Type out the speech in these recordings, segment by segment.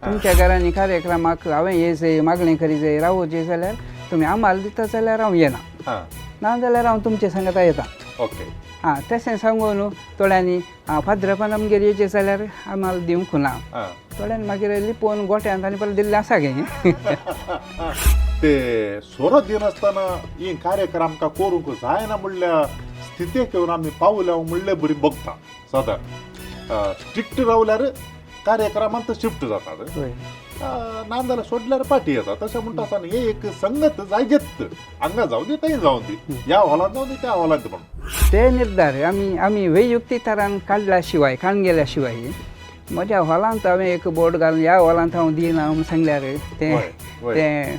तुमच्या घरांनी कार्यक्रमाक हांवें येयचें मागणी करीचें रावोचें जाल्यार तुमी आम्हाला दिता जाल्यार हांव येना ना जाल्यार हांव तुमचे सांगता येता. ओके. तशें सांगून थोड्यांनी भाद्रपण आमगेर येवचें जाल्यार आम्हाला दिवंक ना. थोड्यांनी मागीर लिपोवन गोठ्यांत आनी परत दिल्लें आसा गे. ते सोरो दिन आसतना ही कार्यक्रम आमकां करूंक जायना म्हणल्या स्थितीक येवन आमी पावल्या म्हणलें बरी बघता. सदां स्ट्रिक्ट रावल्यार कार्यक्रमांत शिफ्ट जातात. ना जाल्यार सोडल्यार पाटी येता. तशें म्हणटा आसतना हे एक संगत जायजेत. हांगा जावं दी थंय जावं दी, ह्या हॉलांत जावं दी त्या हॉलांत म्हणून ते निर्धार आमी वेयुक्ती तरान काडल्या शिवाय काडून गेल्या शिवाय म्हज्या हॉलांत हांवें एक बोर्ड घालून ह्या हॉलांत हांव दिना म्हूण सांगल्यार ते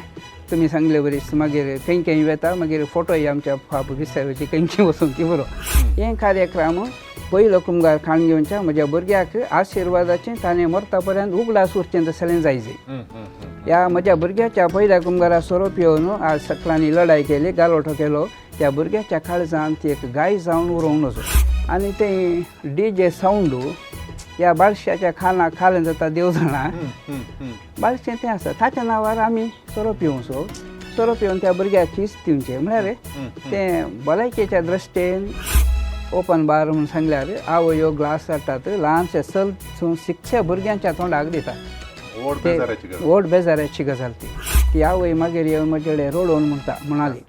तुमी सांगले बरीच मागीर खंय वेता मागीर फोटोय आमच्या फाप विसरायचे खंय वचून ती बरो. हे कार्यक्रम पयलो कुंभार काडून घेवच्या म्हज्या भुरग्याक आशिर्वादाचें ताणें मरता पर्यंत उगडास उरचें तसलें जायचें. ह्या म्हज्या भुरग्याच्या पयल्या कुंभारा सोरोप येवन आज सकलांनी लढाई केली, गालोठो केलो. त्या भुरग्याच्या काळजांत ती एक गाय जावन उरोंक नजो. आनी तें DJ सावंड ह्या बाळशाच्या खानाक खालें जाता देव जाणा. बाळशें तें आसा ताच्या नांवार आमी सोरोप येवचो. सोरोप येवन त्या भुरग्याक खीस दिवचें म्हळ्यार तें भलायकेच्या दृश्टेन ओपन बार म्हणून सांगल्यार आवयो ग्लास हाडटात, ल्हानशे सल शिक्षे भुरग्यांच्या तोंडाक दितात. व्हड बेजाऱ्याची गजाल ती आवय मागीर येवन म्हजे कडेन रोडोवन म्हणाली,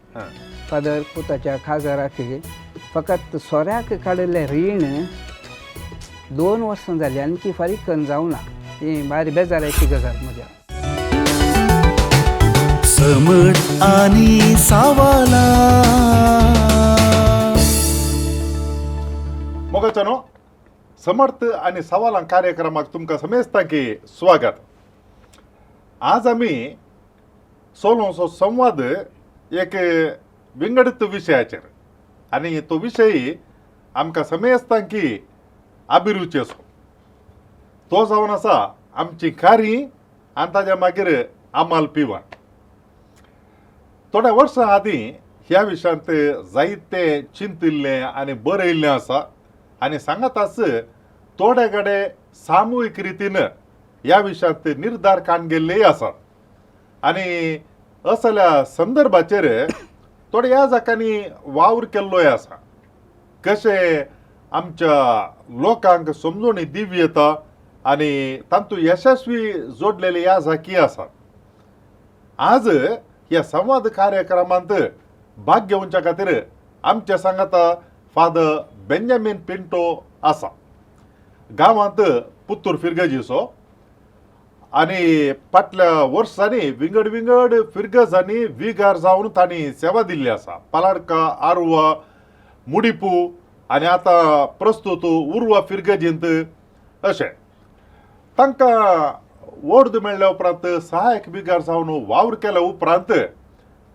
फादर पुताच्या खाजाराक फकत सोऱ्याक काडिल्लें रीण 2 वर्सां जालीं आनी फारीक करून जावना. ती भारी बेजाऱ्याची गजाल म्हज्या. समट आनी सावाला मोगाचनो समर्थ आणि सवालां कार्यक्रमाक तुमकां समेस्तां की स्वागत. आज आमी सोलोंचो संवाद एक विंगडीत विशयाचेर आनी तो विशय आमकां समेस्तां की अभिरुची असो. तो जावन आसा आमची खारी आनी ताज्या मागीर आमाल पिवण. थोड्या वर्सां आदीं ह्या विशयांत जायते चिंतिल्लें आनी बरयल्लें आसा आनी सांगाताच थोडे कडेन सामुहीक रितीन ह्या विशयांत निर्धार काडून गेल्लेय आसात. आनी असल्या संदर्भाचेर थोडे ह्या जाकांनी वावर केल्लोय आसा. कशें आमच्या लोकांक समजून दिवं येता आनी तातूंत यशस्वी जोडलेले ह्या जाकी आसात. आज ह्या संवाद कार्यक्रमांत भाग घेवच्या खातीर आमचे सांगाता फादर बेंजामिन पिंटो आसा. गांवांत पुत्तूर फिरगजीचो आनी फाटल्या वर्सांनी विंगड फिरगजांनी विगार जावन तांणी सेवा दिल्ली आसा. पालाडका, आर्वा, मुडिपू आनी आतां प्रस्तुत उर्वा फिरगजींत अशें. तांकां वोर्द मेळ्ळ्या उपरांत सहायक विगार जावन वावर केल्या उपरांत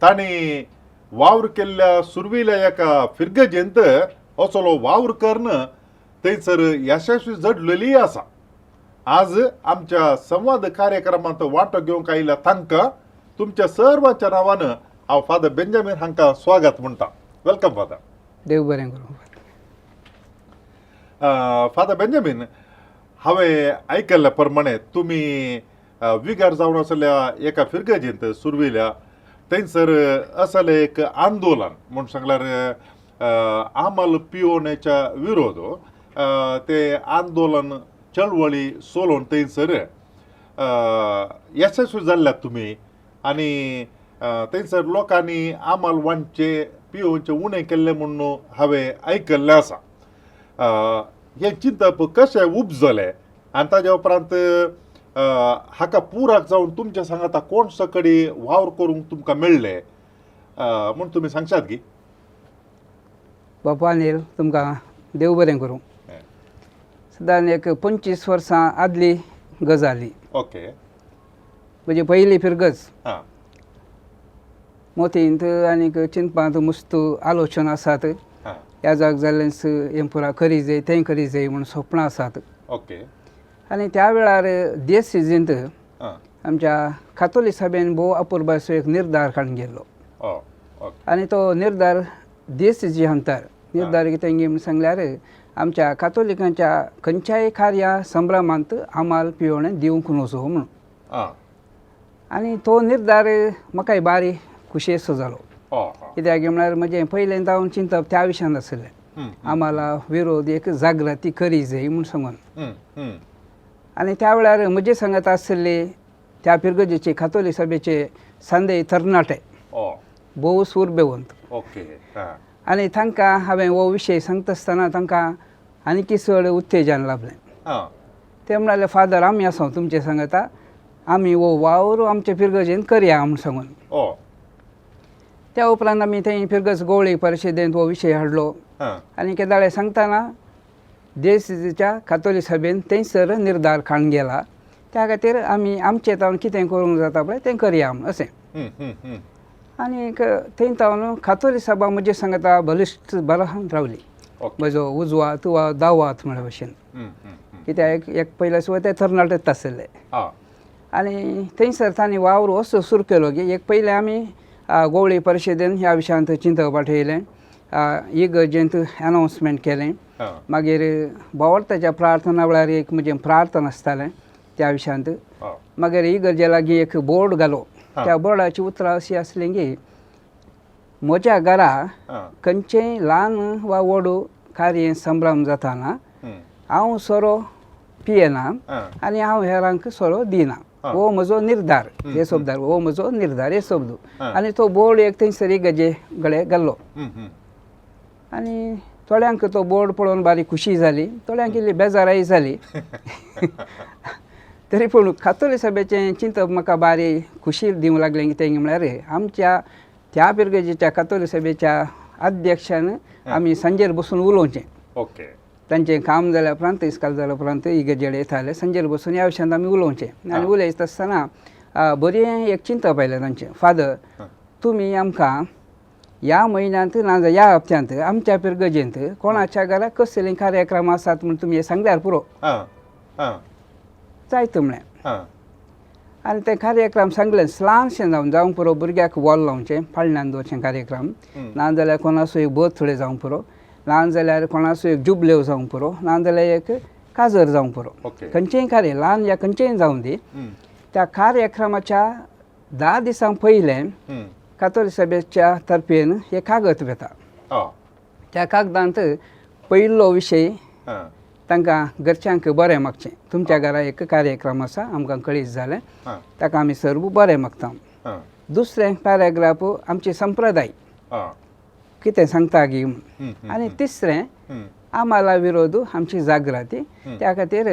तांणी वावर केल्ल्या सुरविल्या एका फिरगजेंत असलो वावर करून थंयसर यशस्वी जडलेली आसा. आज आमच्या संवाद कार्यक्रमांत वांटो घेवंक आयिल्ल्या तांकां तुमच्या सर्वांच्या नांवान हांव फादर बेंजामिन हांकां स्वागत म्हणटा. Welcome father. देव बरें करूं. फादर बेंजामिन, हांवें आयकल्ल्या प्रमाणे तुमी विगार जावन आसल्या एका फिरगजेंत सुरविल्या थंयसर असलें एक आंदोलन म्हूण सांगल्यार आमाल पिवोवण्याच्या विरोध ते आंदोलन चळवळी सोलोवन थंयसर यशस्वी जाल्ल्यात तुमी. आनी थंयसर लोकांनी आमाल वांचे पिवोवचे उणें केल्लें म्हणून हांवें आयकल्लें आसा. हें चिंतप कशें उपजलें आनी ताज्या उपरांत हाका पुराक जावन तुमच्या सांगाता कोण सकडी वावर करूंक तुमकां मेळ्ळें म्हूण तुमी सांगशात की. बापा अनिल, तुमकां देव बरें करूं. सदां एक 25 वर्सां आदली गजाली. ओके. म्हणजे पयली फिरगज हां. मोतींत आनीक चिंतपांत मस्त आलोचना आसात. हां. ह्या जाग जाल्लेंच हें पुरा करी जाय तें करी जाय म्हूण स्वप्नां आसात. ओके. आनी त्या वेळार देश सिजींत हां. आमच्या कातोलीक सभेन भोव अपुर्बाचो एक निर्धार काडून गेल्लो. ओके. आनी तो निर्धार देश सिजी हांगतार निर्धार कितें म्हूण सांगल्यार आमच्या कातोलिकांच्या खंयच्याय कार्या संभ्रमांत आमाल पिवोवणें दिवंक नजो म्हणून. आं आनी तो निर्धार म्हाकाय बारी खुशयेचो जालो हय कित्याक म्हळ्यार म्हजें पयलें हांव चिंतप त्या विशयान आसलें आम्हाला विरोध एक जागृती करी जाय म्हूण सांगून आनी त्या वेळार म्हजे सांगत आसले त्या पिरगजेचे कातोलीक सभेचे संदेय तरणाटे भोव सूरबेवंत ओके आनी तांकां हांवें हो विशय सांगता आसतना तांकां आनीक चड उत्तेजन लाभलें ते म्हणाले फादर आमी आसा तुमचे सांगता आमी हो वावर आमचे पिरगजेन करया म्हूण सांगून त्या उपरांत आमी थंय पिरगज गवळी परिशदेंत हो विशय हाडलो आनी केदाळे सांगतना देशच्या कातोलीक सभेन थंयसर निर्धार काडून गेला त्या खातीर आमी आमचे तावन कितें करूंक जाता पळय तें करया म्हूण अशें आनी थंय तावन कातोलीक सभा म्हजे सांगता बलिश्ट बरान रावली म्हजो उजवा तुवा दावात म्हळ्या भशेन कित्याक एक पयले सुवात ते तरणाटेच आसले आनी थंयसर तांणी वावर असो सुरू केलो की एक पयलें आमी गवळी परिशदेन ह्या विशयांत चिंतप पाठयलें इगर्जेंत अनावन्समेंट केलें मागीर भावार्थाच्या प्रार्थना वेळार एक म्हजें प्रार्थना आसतालें त्या विशयांत मागीर इगर्जे लागीं एक बोर्ड घालो त्या बोर्डाची उतरां अशीं आसलीं की म्हज्या घरा खंयचेंय ल्हान वा व्हड कार्य संभ्रम जाताना हांव सोरो पियेना आनी हांव हेरांक सोरो दिना हो म्हजो निर्धार हे शब्दार हो म्हजो निर्धार हे शब्द आनी तो बोर्ड एक थंयसर इगर्जे कडेन घाल्लो आनी थोड्यांक तो बोर्ड पळोवन बारीक खुशी जाली थोड्यांक इल्ली बेजाराय जाली तरी पूण कातोलीक सभेचें चिंतप म्हाका बारी खुशी दिवंक लागलें कितें म्हळ्यार आमच्या त्या पिरगजेच्या कातोलीक सभेच्या अध्यक्षान आमी सांजेर बसून उलोवचें ओके तांचें काम जाल्या उपरांत इस्काल जाल्या उपरांत इगर्जे कडेन येताले सांजेर बसून ह्या विशयांत आमी उलोवचें आनी उलयता आसतना बरें एक चिंतप आयलें तांचें फादर तुमी आमकां ह्या म्हयन्यांत नाजाल्यार ह्या हप्त्यांत आमच्या पिरगजेंत कोणाच्या घरा कसले कार्यक्रम आसात म्हूण तुमी सांगल्यार पुरो जायत म्हळें आनी ते कार्यक्रम सांगले ल्हानशें जावंक पुरो भुरग्याक वॉल लावचें फाळण्यान दवरचें कार्यक्रम नाजाल्यार कोणाचो एक बर्थडे जावंक पुरो ल्हान जाल्यार कोणाचो एक जुबल्यो जावंक पुरो नाजाल्यार एक काजर जावंक पुरो खंयचेंय कार्य ल्हान या खंयचेंय जावं दी त्या कार्यक्रमाच्या 10 दिसां पयलें कातोलीक सभेच्या तर्फेन हे कागद येता त्या कागदांत पयलो विशय तांकां घरच्यांक बरें मागचें तुमच्या घरा एक कार्यक्रम आसा आमकां कळीत जालें ताका आमी सर्व बरें मागता दुसरें पॅराग्राफ आमचे संप्रदाय कितें सांगता गी आनी तिसरें आम्हाला विरोध आमची जागृती त्या खातीर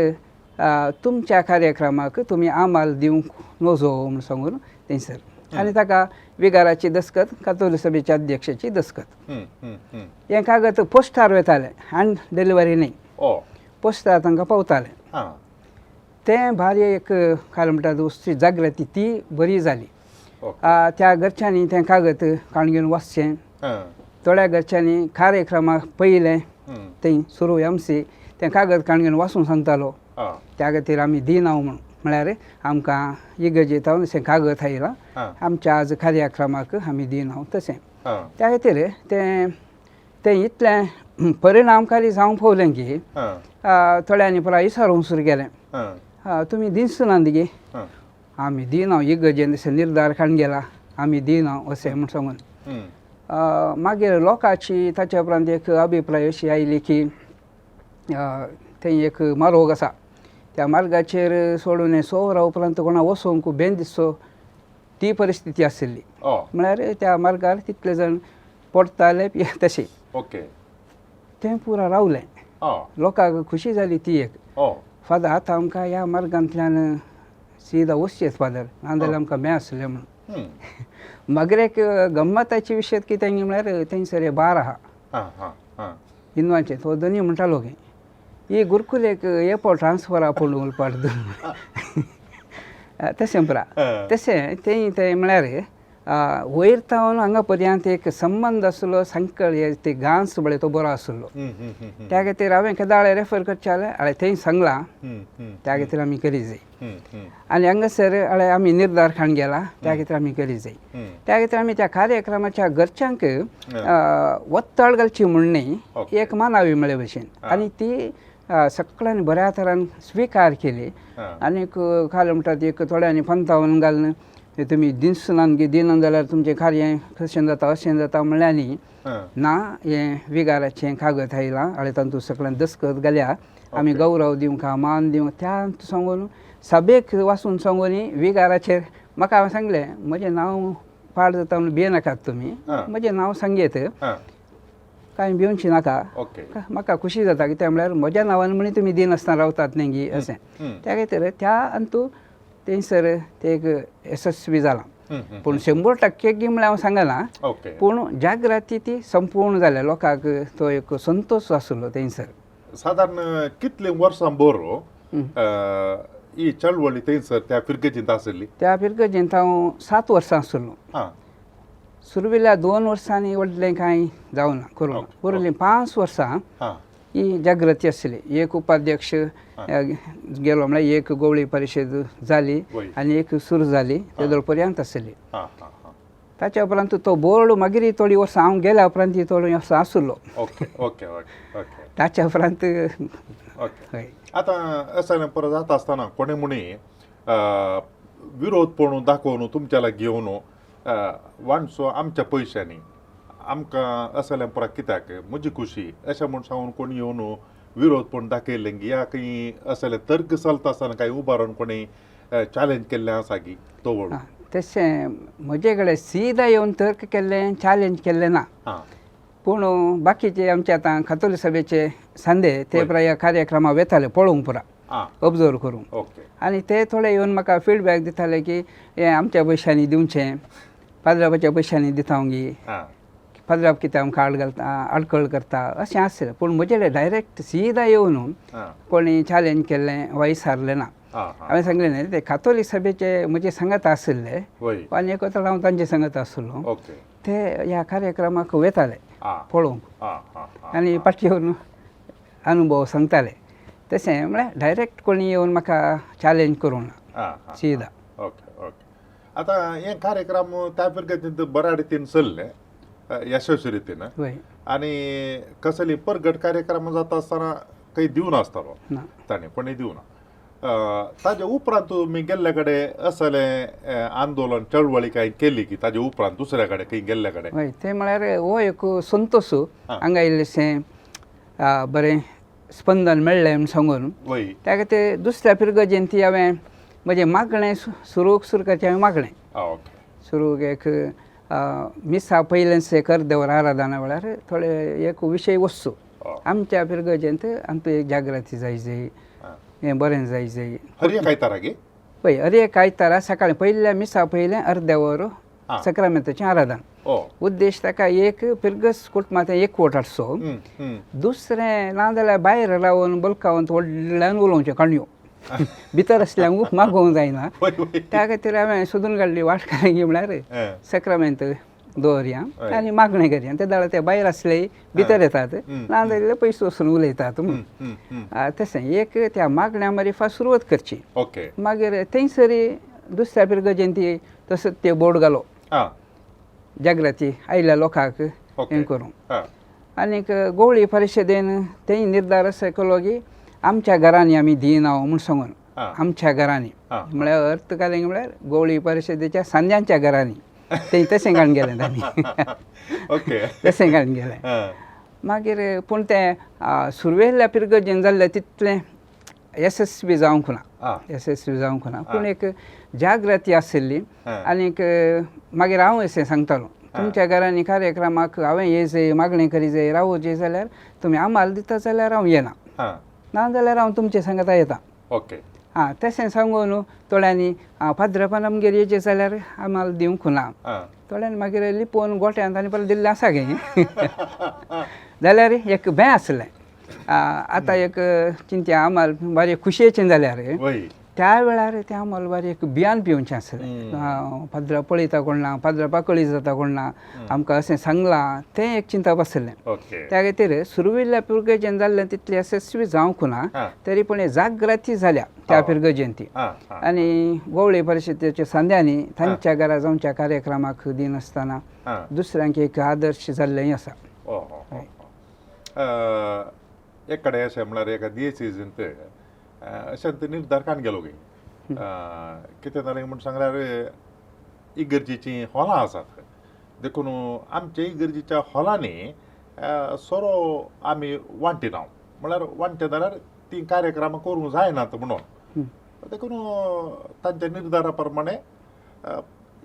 तुमच्या कार्यक्रमाक तुमी आमाल दिवंक नजो म्हूण सांगून थंयसर आनी ताका विगाराची दसखत कातोलीक सभेच्या अध्यक्षाची दसखत हें कागद पोस्टार वयतालें हँड डिलिव्हरी न्ही पोस्टार तांकां पावतालें तें भारी एक काय म्हणटात वस्तू जागृती ती बरी जाली त्या घरच्यांनी तें कागद काडून घेवन वाचचें थोड्या घरच्यांनी कार्यक्रमाक पयलें थंय सुरू एमसी तें कागद काडून घेवन वाचूंक सांगतालो त्या खातीर आमी दिना म्हळ्यार आमकां इगर्जेंत अशें कागद आयला आमच्या आज कार्यक्रमाक आमी दिना तशें त्या खातीर तें इतलें परिणामकारी जावंक पावलें की थोड्यांनी पुराय विचारूंक सुरू केलें तुमी दिसनात गे आमी दिना इगर्जेन अशें निर्धार काडून गेला आमी दिना अशें म्हूण सांगून मागीर लोकांची ताच्या उपरांत एक अभिप्राय अशी आयली की थंय एक मार्ग आसा त्या मार्गाचेर सोडून 100 वरां उपरांत कोणा वचोंक बेन दिसचो ती परिस्थिती आशिल्ली म्हळ्यार त्या मार्गार तितले जाण पडटाले तशें तें पुरा रावलें लोकांक खुशी जाली ती एक फादर आतां आमकां ह्या मार्गांतल्यान सीदा वचचेंच फादर नाजाल्यार आमकां मेळ आसलें म्हणून मागीर एक गम्मताची विशय कितें म्हळ्यार थंयसर बार आहा हिंदवांचें तो दोनी म्हणटालो की ही गुरुकुलेक एपो ट्रान्सफरा पडून उलपाट तशें पुरा तशें तें म्हळ्यार वयर तावन हांगा पर्यंत एक संबंद आसलो सांकळ ते गांस बळे तो बरो आसलो त्या खातीर हांवें केदाळे रेफर करचें जाल्यार थंय सांगलां त्या खातीर आमी करी जाय आनी हांगासर आमी निर्धार काडून गेला त्या खातीर आमी करी जाय त्या खातीर आमी त्या कार्यक्रमाच्या घरच्यांक वत्तळ घालची म्हूण न्ही एक मानावी म्हळे भशेन आनी ती सगळ्यांनी बऱ्या तरान स्वीकार केले आनी खाले म्हणटात एक थोड्यांनी पंतावन घालून ते तुमी दिसनान दिना जाल्यार तुमचें कार्य कशें जाता अशें जाता म्हणल्यानी ना हें विगाराचें कागद आयलां आनी तातूंत सगळ्यांनी दस्खत घाल्या आमी गौरव दिवंक मान दिवंक त्या सांगून सभेक वाचून सांगून विगाराचेर म्हाका सांगलें म्हजें नांव पाड जाता म्हणून भियेनाकात तुमी म्हजें नांव सांगेत कांय भिवची नाका म्हाका खुशी जाता कित्याक म्हळ्यार म्हज्या नांवान म्हणी तुमी दिनासतना रावतात न्ही गी अशें त्या खातीर त्या अंतू थंयसर ते एक यशस्वी जालां पूण 100% गी म्हळ्यार हांव सांगना पूण जागृती ती संपूर्ण जाल्या लोकांक तो एक संतोश आसलो थंयसर साधारण कितले वर्सां बरो ही चळवळी थंयसर त्या फिरकेजींत आसली त्या फिरकेजींत हांव 7 वर्सां आसलो सुरविल्ल्या 2 वर्सांनी व्हडलें कांय जावना करूं उरलीं 5 वर्सां ही जागृती आसली एक उपाध्यक्ष गेलो म्हळ्यार एक गवळी परिशद जाली आनी एक सुरू जाली तेदोळ पर्यंत आसली ताच्या उपरांत तो बोर्ड मागीर थोडी वर्सां हांव गेल्या उपरांत थोडी वर्सां आसलो ताच्या उपरांत आतां असायलें परत जाता आसतना कोणे म्हणी विरोध पळोवन दाखोवन तुमच्या लागीं येवन वांडसो आमच्या पयशांनी आमकां असायलें परत कित्याक म्हजी खुशी अशें म्हूण सांगून कोण येवन विरोध पळोवन दाखयलें गी या खंय असायलें तर्क चलता आसतना कांय उबारून कोणी चॅलेंज केल्लें आसा गी तो वळून तशें म्हजे कडेन सीदा येवन तर्क केल्लें चॅलेंज केल्लें ना पूण बाकीचे आमचे आतां कातोलीक सभेचे सांदे ते ह्या कार्यक्रमाक वेताले पळोवंक पुरा ऑब्जर्व करूंक आनी ते थोडे येवन म्हाका फिडबॅक दिताले की हें आमच्या पयशांनी दिवचें पाद्राबाच्या पयशांनी दिता गी पाद्राब कितें आमकां आड घालता आडखळ करता अशें आसलें पूण म्हजे कडेन डायरेक्ट सीदा येवन कोणी चॅलेंज केल्लें वा विचारलें ना हांवें सांगलें न्ही ते कातोलीक सभेचे म्हजे संगत आसले आनी एक वतार हांव तांचे संगत आसलो ते ह्या कार्यक्रमाक वेताले पळोवंक आनी फाटी येवन अनुभव सांगताले तशें म्हळ्यार डायरेक्ट कोणी येवन म्हाका चॅलेंज करूंक ना सीदा आतां हे कार्यक्रम त्या पिरकेतींत बऱ्या रितीन चल्ले यशस्वी रितीन आनी कसली परगट कार्यक्रम जाता आसतना खंय दिवना आसतालो ताणें कोणें दिवना ताजे उपरांत तुमी गेल्ले कडेन असलें आंदोलन चळवळी कांय केली की ताजे उपरांत दुसऱ्या कडेन खंय गेल्ले कडेन हय तें म्हळ्यार हो एक संतोश हांगा इल्लेशें बरें स्पंदन मेळ्ळें म्हूण सांगून त्या खातीर दुसऱ्या पिरगजेंत हांवें म्हजें मागणें सुरू करचें हांवें मागणें सुरू एक मिसा पयलेंच एक अर्देवर आराधना वेळार थोडे एक विशय वचचो आमच्या पिरगजेंत आमची एक जागृती जाय हें बरें जाय पळय हर एक आयतारा सकाळीं पयल्या मिसा पयलें अर्दे वर सक्रामेंताचें आराधन उद्देश ताका एक पिरगस कुटुंबांत एकवट हाडचो दुसरें ना जाल्यार भायर रावन बल्कावंत व्हडल्यान उलोवचें काणयो भितर आसल्यांक मागोवंक जायना त्या खातीर हांवें सोदून काडली वाटकारांगी म्हळ्यार सक्रामेंत दवरया आनी मागणें करया ते दाडा ते भायर आसले भितर येतात ना जाल्यार पयसो वचून उलयतात तशें एक त्या मागण्या मारीफा सुरवात करची मागीर थंयसरी दुसऱ्या पिरगजेंती तसोच ते बोर्ड घालो जागृती आयल्या लोकांक हें करूंक आनीक गवळी परिशदेन थंय निर्धार असो केलो की आमच्या घरांनी आमी दिना म्हूण सांगून आमच्या घरांनी म्हळ्यार अर्थ घालें म्हळ्यार गवळी परिशदेच्या सांद्यांच्या घरांनी तें तशें घालून गेलें तांणी तशें घालून गेलें मागीर पूण तें सुरवेल्ल्या पिरगजेन जाल्लें तितलें यशस्वी जावंक ना पूण एक जागृती आसली आनीक मागीर हांव अशें सांगतालो तुमच्या घरांनी कार्यक्रमाक हांवें येयचें मागणी करीत रावचें जाल्यार तुमी आमाल दिता जाल्यार हांव येना ना जाल्यार हांव तुमचे सांगता येता तशें सांगून थोड्यांनी पाद्रपान आमगेर येचें जाल्यार आमाल दिवंक ना थोड्यांनी मागीर लिपोवन गोठ्यांत आनी परत दिल्लें आसा गे जाल्यार एक भें आसलें आतां एक चिंत्या आमाल बारी खुशयेचें जाल्यार त्या वेळार तें आमाल बारी एक भियान पिवचें आसलें पाद्रा पळयता कोण ना पाद्रा पाकळी जाता कोण ना आमकां अशें सांगलां तें एक चिंतप आसलें त्या खातीर सुरविल्ल्या पिरगजेन जाल्लें तितलें यशस्वी जावंक ना तरी पूण जागृती जाल्या त्या पिरगजेंती आनी गवळी परिशदेच्या सांद्यांनी तांच्या घरा जावच्या कार्यक्रमाक दिनासतना दुसऱ्यांक एक आदर्श जाल्लें आसा एकडे अशें म्हळ्यार एका दियेसीजंत अशें निर्धार काण गेलो गे कितें जालें म्हण सांगल्यार इगर्जेचीं हॉलां आसात देखून आमच्या इगर्जेच्या हॉलांनी सोरो आमी वांटिनाव म्हळ्यार वांटे जाल्यार ती कार्यक्रमां करूंक जायनात म्हणून देखून तांच्या निर्धारा प्रमाणे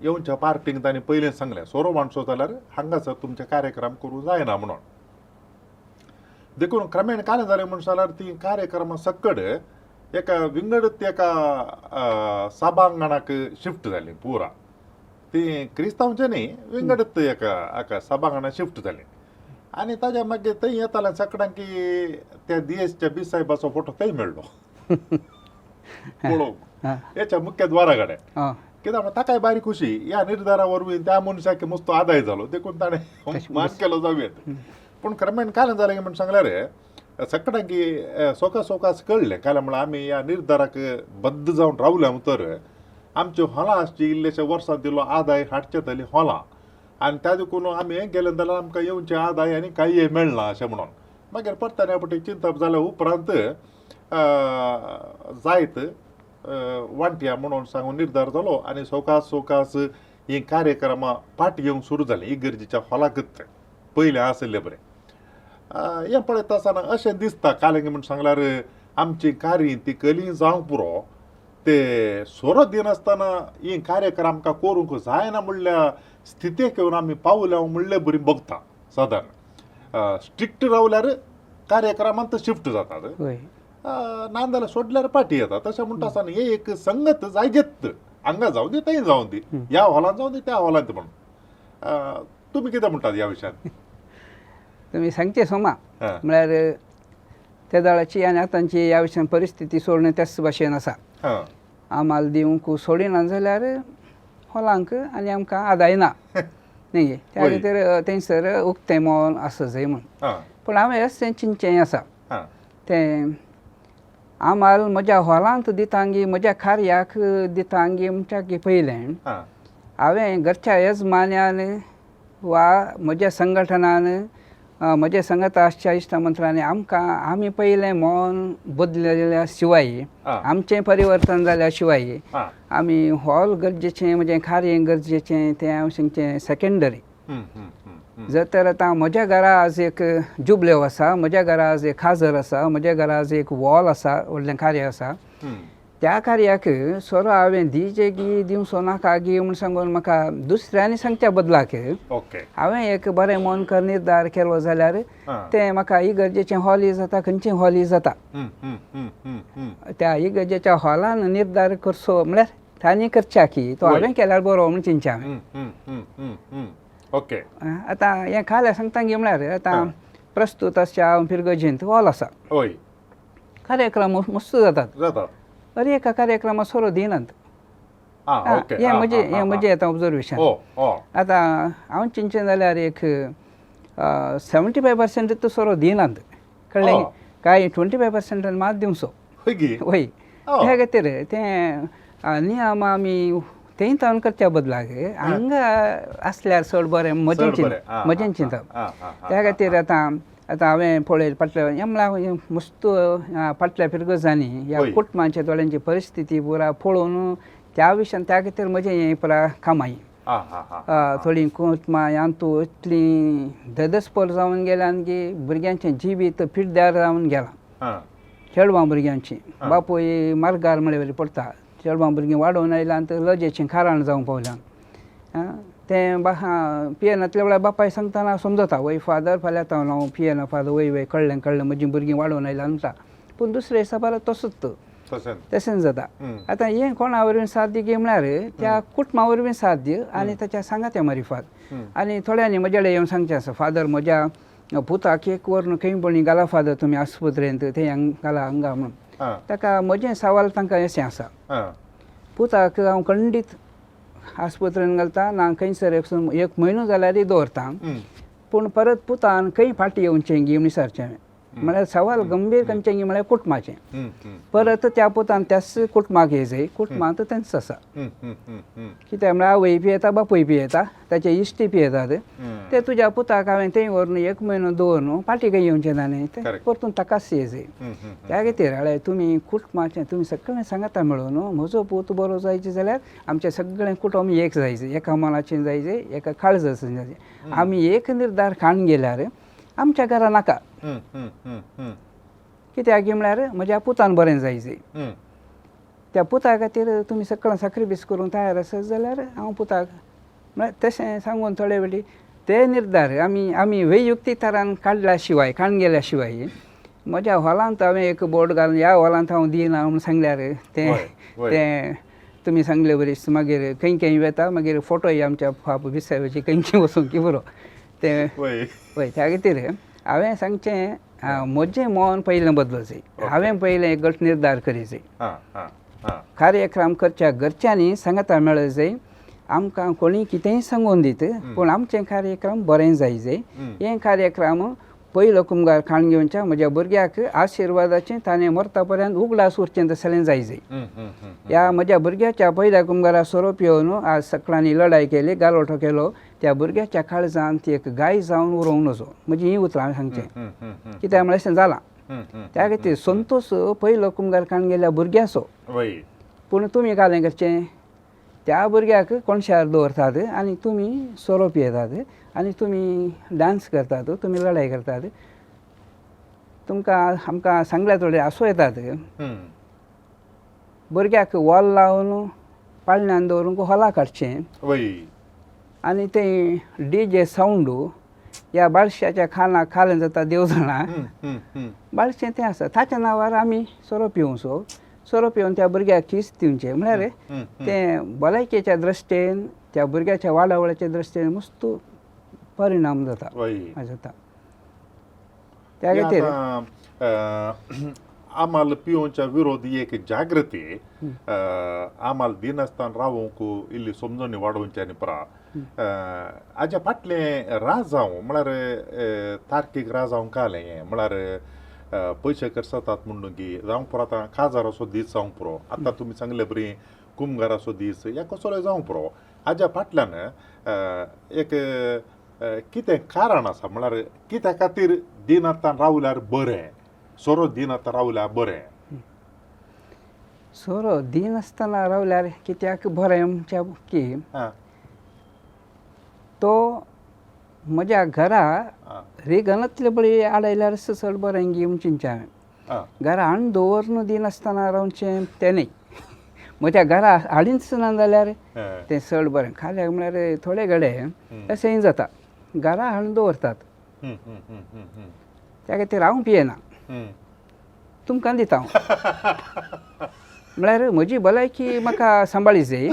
येवच्या पार्टींक तांणी पयलें सांगलें सोरो माणसो जाल्यार हांगासर तुमचे कार्यक्रम करूंक जायना म्हणून देखून क्रमेण काय जालें म्हण जाल्यार ती कार्यक्रमां सकट एका विंगडत एका सभांगणाक शिफ्ट जाली पुरा ती क्रिस्तांवचे न्ही विंगडत एका सभांगणाक शिफ्ट जाली आनी ताज्या मागीर थंय येतालें सकाळां की त्या दियेसच्या बी साहेबाचो फोटो थंय मेळ्ळो पळोवंक हेच्या मुख्य द्वारा कडेन कित्याक ताकाय बारीक खुशी ह्या निर्धारा वरवीं त्या मनशाक मस्तो आदाय जालो देखून ताणें मान केलो जावेत पूण क्रमेण काय जालें म्हण सांगल्यार सकाळां की सोकास कळ्ळें काय म्हळ्यार आमी ह्या निर्धाराक बद्द जावन रावल्या तर आमच्यो हॉलां आसची इल्लेशे वर्सां दिलो आदाय हाडचे तरी हॉलां आनी त्या देखून आमी गेले जाल्यार आमकां येवचे आदाय आनी काही मेळना अशें म्हणून मागीर परताने फावटी चिंतप जाल्या उपरांत जायत वांटिया म्हणून सांगून निर्धार जालो आनी सोकास ही कार्यक्रमां फाट येवंक सुरू जालीं इगर्जेच्या हॉलाकच पयलें आसले बरें हें पळयता आसतना अशें दिसता कालेंगे म्हण सांगल्यार आमची कार्य ती कली जावंक पुरो ते सोरो दिनासतना ही कार्यक्रम आमकां करूंक जायना म्हणल्या स्थितीक येवन आमी पावल्या म्हणलें बरी बगता सादारण स्ट्रिक्ट रावल्यार कार्यक्रमांत शिफ्ट जातात नाजाल्यार सोडल्यार पाटी येता तशें म्हणटा आसतना हे एक संगत जायजेत हांगा जावं दी थंय जावं दी ह्या हॉलांत जावं दी त्या हॉलांत म्हणून तुमी कितें म्हणटात ह्या विशयान तुम्ही सांगचे सोमा म्हळ्यार त्या दळाची आनी आतांची ह्या विशयान परिस्थिती सोडणें त्याच भाशेन आसा आम्हाला दिवंक सोडिना जाल्यार हॉलांक आनी आमकां आदाय ना न्ही त्या खातीर थंयसर उक्तें मोल आसा जाय म्हूण पूण हांवें अशें चिंतचें आसा तें आम्हाला म्हज्या हॉलांत दितांगी म्हज्या कार्याक दितांगी म्हणटा की पयलें हांवें घरच्या येजमान्यान वा म्हज्या संघटनान म्हज्या संगताच्या इश्टमंत्रांनी आमी पयलें मौन बदलल्या शिवाय आमचें परिवर्तन जाल्या शिवाय आमी हॉल गरजेचें म्हजें कार्य गरजेचें तें हांव सांगचें सेकेंडरी जर तर आतां म्हज्या घरा आज एक जुबल्यो आसा म्हज्या घरा आज एक खाजर आसा म्हज्या घरा आज एक वॉल आसा व्हडलें कार्य आसा त्या कार्याक सोरो हांवें दिवचे गी दिवचो नाका गी म्हूण सांगून म्हाका दुसऱ्यांनी सांगच्या बदलाक हांवें एक बरें मन कर निर्धार केलो जाल्यार तें म्हाका इगर्जेचें हॉल जाता खंयचें हॉल जाता त्या इगर्जेच्या हॉलान निर्धार करचो म्हळ्यार तांणी करच्या की तो हांवें केल्यार बरो म्हूण चिंतचें हांवें ओके आतां हें खाल्या सांगता गे म्हळ्यार आतां प्रस्तूत अशा फिरगजेंत हॉल आसा कार्यक्रम मस्त जातात अरे एका कार्यक्रमाक सोरो दिनात हें म्हजें आतां ऑब्जर्वेशन आतां हांव चिंतचें जाल्यार एक 75% सोरो दिनात कळ्ळें काय 25% मात दिवचो वय त्या खातीर तें नियम आमी तें तावन करच्या बदलाक हांगा आसल्यार चड बरें म्हजें चिंतप त्या खातीर आतां हांवें पळयलें फाटल्या हें म्हळ्यार मस्त फाटल्या फिरगजांनी ह्या कुटुंबाच्या थोड्यांची परिस्थिती पुरा पळोवन त्या विशयान त्या खातीर म्हजें हें पुरा कामाई थोडीं कुटुंबां हातूंत इतलीं धदस्पर जावन गेल्या आनी भुरग्यांचें जिवीत पिड्ड्यार जावन गेलां चेडवां भुरग्यांची बापूय मार्गार म्हळ्यार पडटा चेडवां भुरगीं वाडोवन आयल्यां आनी लजेचें कारण जावंक पावलां तें पियेनांतल्या वेळार बापाय सांगतना समजता वय फादर फाल्यां येता हांव पियेना फादर वय कळ्ळें म्हजीं भुरगीं वाडोवन आयल्यां म्हणटा पूण दुसऱ्या दिसा परत तसोच तशें जाता आतां हें कोणा वरवीं साध्य गे म्हळ्यार त्या कुटुंबा वरवीं साध्य आनी ताच्या सांगात्या मारिफात आनी थोड्यांनी म्हजे कडेन येवन सांगचें आसा फादर म्हज्या पुताक एक वर खंय घाला फादर तुमी आस्पत्रेंत थंय घाला हांगा म्हणून ताका म्हजें सवाल तांकां अशें आसा पुताक हांव खंडीत आस्पत्रेन घालता ना खंयसर एक म्हयनो जाल्यार दवरता पूण परत पुतान खंय फाटी येवचें गी म्हण विचारचें हांवें म्हळ्यार सवाल गंभीर खंयचें म्हळ्यार कुटुंबाचें हम्म, हम्म, परत त्या पुतान त्याच कुटुंबाक हे जाय कुटुंबांत तेंच आसा हम्म, हम्म, हम्म, हम्म, कित्याक म्हळ्यार आवय पियेता बापूय पियेता ताचे इश्टी पियेतात हम्म. ते तुज्या पुताक हांवें थंय व्हरून 1 म्हयनो दवरून पाटी काय येवचें ना न्ही ते Correct. परतून ताकाच हे जाय हम्म, हम्म, त्या खातीर हळे तुमी कुटुंबाचें तुमी सगळें सांगता मेळून म्हजो पूत बरो जायचे जाल्यार आमचें सगळें कुटुंब एक जायचें एका मनाचें जायचें एका काळजाचें जायचें आमी एक निर्धार खावन गेल्यार आमच्या घरा नाका हम्म, हम्म, हम्म, हम्म, कित्याक म्हळ्यार म्हज्या पुतान बरें जायचें हम्म. त्या पुता खातीर तुमी सगळें सॅक्रिफायस करूंक तयार आसत जाल्यार हांव पुताक म्हळ्यार तशें सांगून थोडे वेळी ते निर्धार आमी वैयक्तीक तरान काडल्या शिवाय काडून गेल्या शिवाय म्हज्या हॉलांत हांवें एक बोर्ड घालून ह्या हॉलांत हांव दिना म्हणून सांगल्यार वय, वय. ते तुमी सांगले बरीच मागीर खंय वेता मागीर फोटोय आमच्या फाप विसरायचे खंय वचूंक की बरो ते वय. पळय त्या खातीर हांवें सांगचें म्हजें मन पयलें बदलचें हांवें पयलें एक गट निर्धार करचें हा, हा, हा. कार्यक्रम करच्या घरच्यांनी सांगता मेळत जाय आमकां कोणी कितेंय सांगून दीत पूण आमचें कार्यक्रम बरें जायचें हें कार्यक्रम पयलो कुमगार खाण घेवच्या म्हज्या भुरग्याक आशिर्वादाचें ताणें मरता पर्यंत उगडास उरचें तसलें जायचें हम्म, हम्म, हम्म. ह्या म्हज्या भुरग्याच्या पयल्या कुमगारा सोरोप येवन आज सकलांनी लढाय केली गालोठो केलो त्या भुरग्याच्या काळजांत ती एक गाय जावन उरोंक नजो म्हजी ही उतरां हांवें सांगचें हम्म, हम्म, हम्म. कित्याक म्हळ्यार अशें जालां हम्म, हम्म. त्या खातीर संतोश पयलो कुमगार खाण गेल्या भुरग्याचो वय. पूण तुमी कालें करचें त्या भुरग्याक कोणशार दवरतात आनी तुमी सोरोप येतात आनी तुमी डान्स करतात तुमी लढाई करतात तुमकां आमकां सांगल्या थोडे आसूं येतात हम्म. भुरग्याक वॉल लावन पाळण्यान दवरूंक हॉला काडचें वय. आनी तें DJ सावंड ह्या बाळशाच्या खानाक खालें जाता देव जाणा हम्म, हम्म, हम्म. बाळशें तें आसा ताच्या नांवार आमी सोरोप येवचो सोरोप येवन त्या भुरग्याक किस दिवचें म्हळ्यार हम्म. तें भलायकेच्या दृश्टेन त्या भुरग्याच्या वाडावळ्याच्या दृश्टेन मस्त परिणाम जाता वय. जाता त्या हे खातीर आता, आम्हाला पिवच्या विरोधी एक जागृती आम्हाला दिनासतान रावूंक इल्ली समजून वाडोवच्यानी परा हाज्या फाटले राजांव म्हळ्यार तार्कीक राजांव कालें हें म्हळ्यार पयशे खर्च जातात म्हणून की जावंक पुरो आतां काजाराचो दीस जावंक पुरो आतां तुमी सांगले बरी कुमगाराचो दीस या कसलोय जावंक पुरो हाज्या फाटल्यान एक कितें कारण आसा म्हळ्यार कित्या खातीर दिन आतां रावल्यार बरें सोरो दिन आतां रावल्यार बरें सोरो दिन आसतना रावल्यार कित्याक बरें म्हणच्या की आं, तो म्हज्या घरा आं, रेगनांतले बळी आडयल्यार चड बरें गी म्हणचें हांवें आं. घरा हाडून दवरून दिन आसतना रावचें तें न्ही म्हज्या घरा हाडीच ना जाल्यार तें चड बरें खाल्याक म्हळ्यार थोडे घडे अशेंय जाता घरा हाडून दवरतात हम्म, हम्म, हम्म, हम्म, हम्म. त्या खातीर हांव पियेना हम्म. तुमकां दिता हांव म्हळ्यार म्हजी भलायकी म्हाका सांबाळी जाय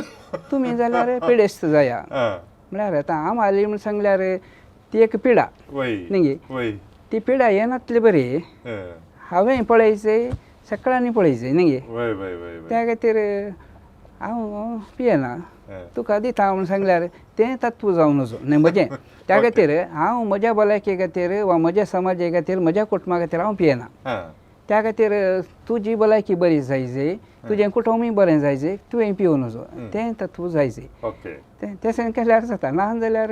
तुमी जाल्यार पिडेस्त जाया आं, म्हळ्यार आतां हांव हाली म्हूण सांगल्यार ती एक पिडा वय. न्ही वय. ती पिडा येनातली बरी हांवें पळयचें सकाळांनी पळयचें न्ही वय वय वय त्या खातीर हांव पियेना वय. तुका दिता म्हणून सांगल्यार तें तत्व जावं नजो न्ही म्हजें त्या खातीर हांव म्हज्या भलायके खातीर वा म्हज्या समाजा खातीर म्हज्या कुटुंबा खातीर हांव पियेना आं, त्या खातीर तुजी भलायकी बरी जायची तुजें कुटुंबूय बरें जायचें तुवें पिवूं नजो तें तत्व जायचें ओके. तें केल्यार जाता ना जाल्यार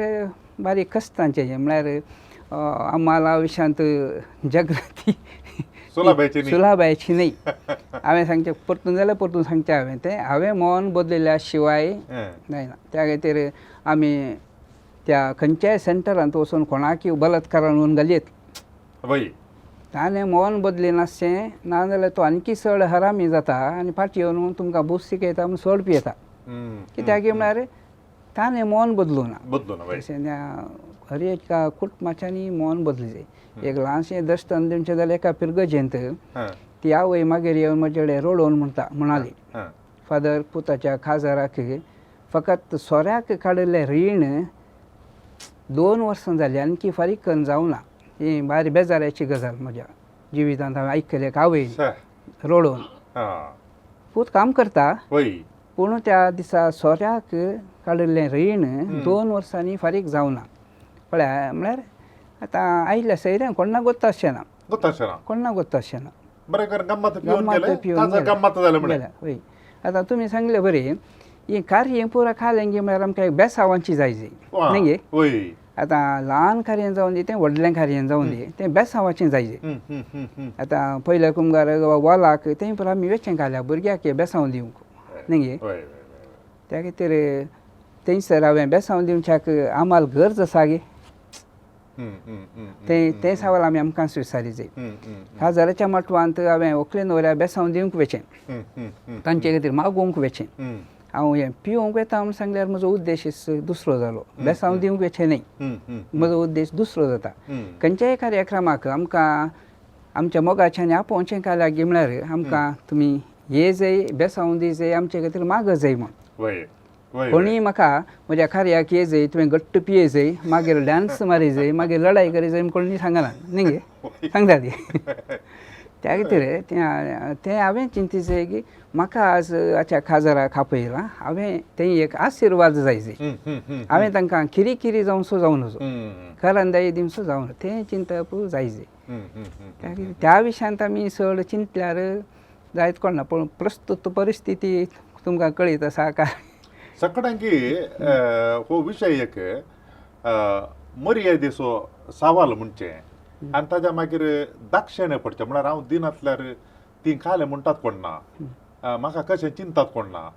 बारीक कश्टांचें म्हळ्यार आम्हाला विशांत जागृती सुलाबायची न्ही. सुलाबायची न्ही हांवें सांगचें परतून जाल्यार परतून सांगचें हांवें तें हांवें मन बदलल्या शिवाय जायना त्या खातीर आमी त्या खंयच्याय सेंटरांत वचून कोणाकय बलात्कारान व्हरून घालयत वय. ताणें मन बदली नासचें ना जाल्यार तो आनीकी चड हरामी जाता आनी फाटीं येवन तुमकां बूस शिकयता म्हूण चड पियेता हम्म. कित्याक म्हळ्यार ताणें मन बदलूं ना बदलून वय. तशें हर एका कुटुंबाच्यांनी मन बदली जाय एक ल्हानशें दश्टन दिवचें जाल्यार एका पिरगजेंत आं, ती आवय मागीर येवन म्हजे कडेन रडोवन म्हणाली आं, फादर पुताच्या खाजाराक फकत सोऱ्याक काडिल्लें रीण 2 वर्सां जालीं आनीकी फारीक करून जावं ना ही भारी बेजाऱ्याची गजाल म्हज्या जिवितांत हांवें आयकलें आवय शे. रडोवन आं, पूत काम करता वय. पूण त्या दिसा सोऱ्याक काडिल्लें रीण 2 वर्सांनी फारीक जावं ना म्हळ्यार आतां आयिल्ल्या सयऱ्यांक कोणा गोत्ता अशें ना ಗೊತ್ತಾಶನ कोणा गोत्ताशेना बरे कर गंमत पिऊन गंमत गेले पिऊन ताजा गेले. गंमत झालं म्हणे गेला होय आता तुम्ही सांगले बरे ही कार्य पुरा खाल्यांगे म्हळ्यार आमकां बेसावांची जाय वा, न्ही गे होय आता ल्हान कार्यान जावन दी तें व्हडलें कार्यान जावन दी तें बेसावाचें जाय आता पयले कुमगार वॉलाक तें पुरो आमी वेचें घाल्या भुरग्याक बेसांव दिवंक न्ही गे होय त्या खातीर थंयसर हांवें बेसांव दिवच्याक आमाल गरज आसा गे तें सवाल आमी आमकां विचारी जाय काजाराच्या मटवांत हांवें व्हंकलेन वऱ्या बेसांव दिवंक वेचें तांचे खातीर मागोवंक वेचें हांव हें पिवंक वेता म्हूण सांगल्यार म्हजो उद्देश दुसरो जालो बेसांव दिवंक वेचें न्ही म्हजो उद्देश दुसरो जाता खंयच्याय कार्यक्रमाक आमकां आमच्या मोगाच्यान आपोवचें काल्याक गे म्हळ्यार आमकां तुमी हे जाय बेसांव दी जाय आमचे खातीर माग जाय म्हूण होय होय कोणी म्हाका म्हज्या कार्याक ये जाय तुवें घट्ट पिये जाय मागीर डान्स मारी जाय मागीर लढाई करी जाय म्हूण कोणी सांगना न्ही गे सांगता ती त्या खातीर तें हांवें चिंती जाय की म्हाका आज हाच्या खाजाराक खापयला हांवें तें एक आशिर्वाद जाय हांवें तांकां खिरी खिरी जावंसो जावं नजो करंदाई दिवंसो जावं तें चिंतप जाय त्या खातीर त्या विशयांत आमी चड चिंतल्यार जायत कोणा पूण प्रस्तुत परिस्थिती तुमकां कळीत आसा काय सगळ्यांकी हो विषय एक मर्यादेचो सवाल म्हणचे आनी ताज्या मागीर दाक्षिणे पडचे म्हळ्यार हांव दिनातल्यार ती खाले म्हणटात कोण ना म्हाका कशें चिंतात कोण ना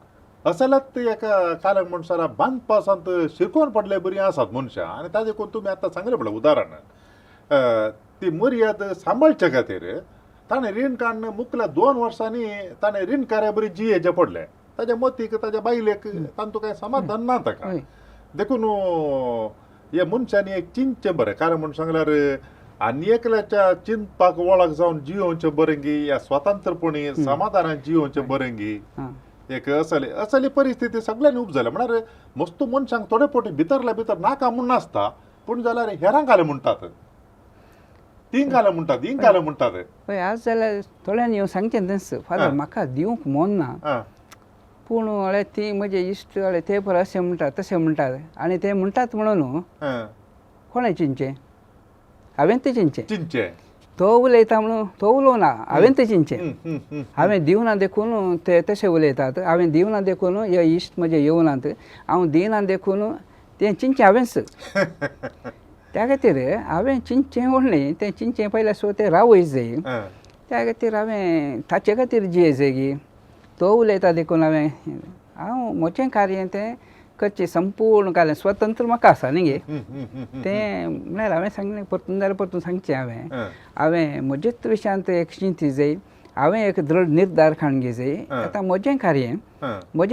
असल्यात एका काल्या मनशारा बांदपासांत शिरकोवन पडले बरी आसात मनशां आनी ताजे कोण तुमी आतां सांगले पडलें उदाहरण ती मर्याद सांबाळचे खातीर ताणें रीण काडून मुकल्या 2 वर्सांनी ताणें रीण कार्या बरी जियेचें पडलें ताज्या मतीक ताज्या बायलेक तांतू कांय समाधान ना ताका देखून हे मनशांनी एक चिंतचें बरें कारण म्हूण सांगल्यार आनी एकल्याच्या चिंतपाक वळख जावन जियोवचें बरें गी या स्वतंत्रपणी समाधानान जियोवचें बरें गी एक असली परिस्थिती सगळ्यांनी उपजल्या म्हळ्यार मस्त मनशांक थोडे पोटी भितरल्या भितर नाका म्हूण नासता पूण जाल्यार हेरांक घाले म्हणटात तींक घाले म्हणटात हिंक घाले म्हणटात हय आज जाल्यार थोड्यांनी येवन सांगचें तेंच फादर म्हाका दिवंक मन ना पूण हळे ती म्हजे इश्ट हळे ते पळय अशें म्हणटात तशें म्हणटात आनी ते म्हणटात म्हणून कोणें चिंचें हांवें तें चिंचें तो उलयता म्हणून तो उलोवना हांवें तें चिंचें हांवें दिवना देखून ते तशें उलयतात हांवें दिवना देखून हे इश्ट म्हजे येवनात हांव दिना देखून तें चिंचें हांवेंच त्या खातीर हांवें चिंचें व्हडलें तें चिंचें पयल्या सो तें रावय जाय त्या खातीर हांवें ताचे खातीर जिये जाय गी तो उलयता देखून हांव म्हजें कार्य तें करचें संपूर्ण कार्य स्वतंत्र म्हाका आसा न्ही गे तें म्हळ्यार हांवें सांगलें परतून जाल्यार परतून सांगचें हांवें म्हजेच विशयांत एक चिंती जाय हांवें एक दृढ निर्धार खाणगे जाय आतां म्हजें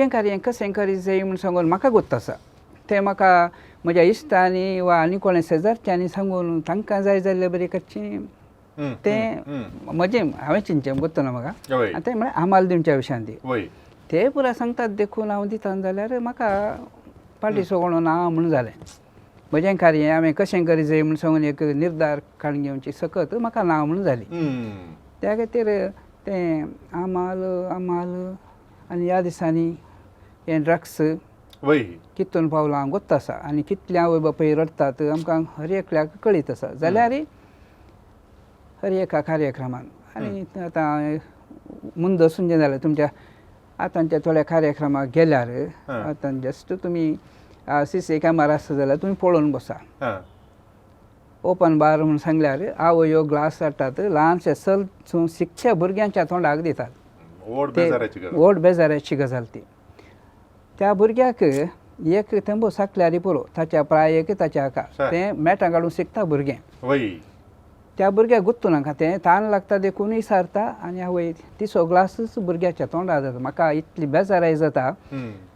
कार्य कशें करीत जाय म्हूण सांगून म्हाका गोत्त आसा तें म्हाका म्हज्या इश्टांनी वा आनी कोणा शेजारच्यांनी सांगून तांकां जाय जाल्यार बरें करचें तें म्हजें हांवें चिंतचें गोत्त ना म्हाका आनी तें म्हळ्यार आमाल दिवच्या विशयांत ते पुरा सांगतात देखून हांव दिता जाल्यार म्हाका पार्टीचो कोण ना म्हणून जालें म्हजें कार्य हांवें कशें करीत जाय म्हूण सांगून एक निर्धार काडून घेवची सकत म्हाका ना म्हणून जाली त्या खातीर तें आमाल आनी ह्या दिसांनी हें ड्रग्स कितून पावलां हांव गोत्त आसा आनी कितले आवय बापूय रडटात आमकां हर एकल्याक कळीत आसा जाल्यार हर एका कार्यक्रमान आनी आतां मुंद सुंजें जालें तुमच्या आतांच्या थोड्या कार्यक्रमाक गेल्यार आतां जस्ट तुमी CC कॅमेरा आसा जाल्यार तुमी पळोवन बसा ओपन बार म्हूण सांगल्यार आवयो ग्लास हाडटात ल्हानशे सल शिकच्या भुरग्यांच्या तोंडाक दितात व्हड बेजाराची गजाल ती त्या भुरग्याक एक तेंबो साकल्यार पुरो ताच्या प्रायेक ताच्या हाका तें मॅटां काडून शिकता भुरगें त्या भुरग्याक गुत्तू नाका तें ताण लागता देखून विसारता आनी आवय तिसो ग्लासच भुरग्याच्या तोंडार जाता म्हाका इतली बेजाराय जाता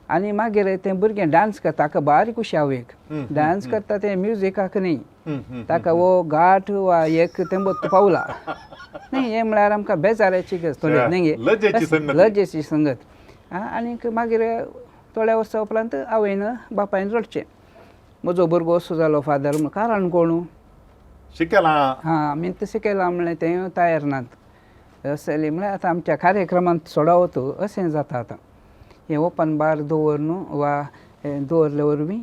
आनी मागीर तें भुरगें डान्स करता ताका बारीक उशी आवयक डान्स करता तें म्युजिकाक न्ही ताका वो घाट वा एक तेंबो पावला न्ही हें म्हळ्यार आमकां बेजाराची गज थोडी न्ही लजेची संगत आनीक मागीर थोड्या वर्सां उपरांत आवयन बापायन रडचें म्हजो भुरगो असो जालो फादर म्हूण कारण कोण शिकला आमी तें शिकयलां म्हणलें तें तयार नात असली म्हळ्यार आतां आमच्या कार्यक्रमांत सोडावत अशें जाता आतां हें ओपन बार दवर न्हू वा दवरले वरवीं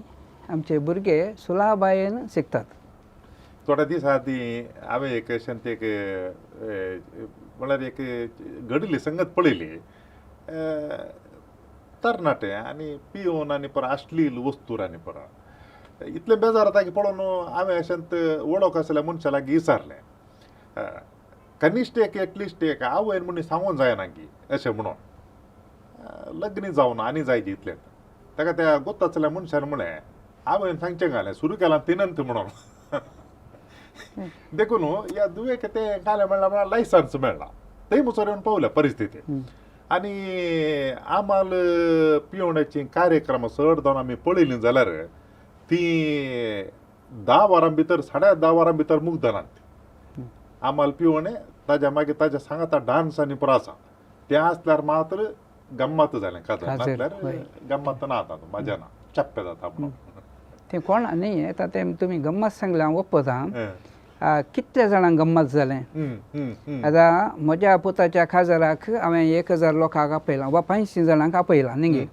आमचे भुरगे सुलाबायेन शिकतात थोड्या दिसा आधी हांवें एक अशेंत एक म्हळ्यार एक घडिल्ली संगत पळयली तरणाटे आनी पिवन आनी परा अश्लील वस्तूर आनी परा इतलें बेजार जाता की पळोवन हांवें अशेंत वळख आसल्या मनशा लागीं विचारलें कनिश्ट एक एटलिस्ट एक आवयन म्हण सांगूंक जायना की अशें म्हणून लग्न जावन आनी जायचे इतलें ताका त्या गोत आसल्या मनशान म्हळें आवयन सांगचें घालें सुरू केलां तिनंत म्हणून देखून या दुयेक ते घालें म्हणल्यार लायसन्स मेळ्ळा थंय मुसोर येवन पावल्या परिस्थिती आनी आमाल पिवण्याची कार्यक्रम चड जावन आमी पळयलीं जाल्यार ती 10 वरां भितर 10.5 वरां भितर मुग्धनात आमाल पिवणे ताज्या मागीर ताज्या सांगाता डान्स आनी पुरो आसा तें आसल्यार मात्र गम्मत जालें काजर नासल्यार गम्मत ना आतां मजा ना चप्पे जाता म्हणून ते कोण न्ही आतां ते तुमी गम्मत सांगलें हांव ओप्पता कितल्या जाणांक गम्मत जालें आतां म्हज्या पुताच्या काजराक हांवें 1000 लोकांक आपयलां वा 500 जाणांक आपयलां न्ही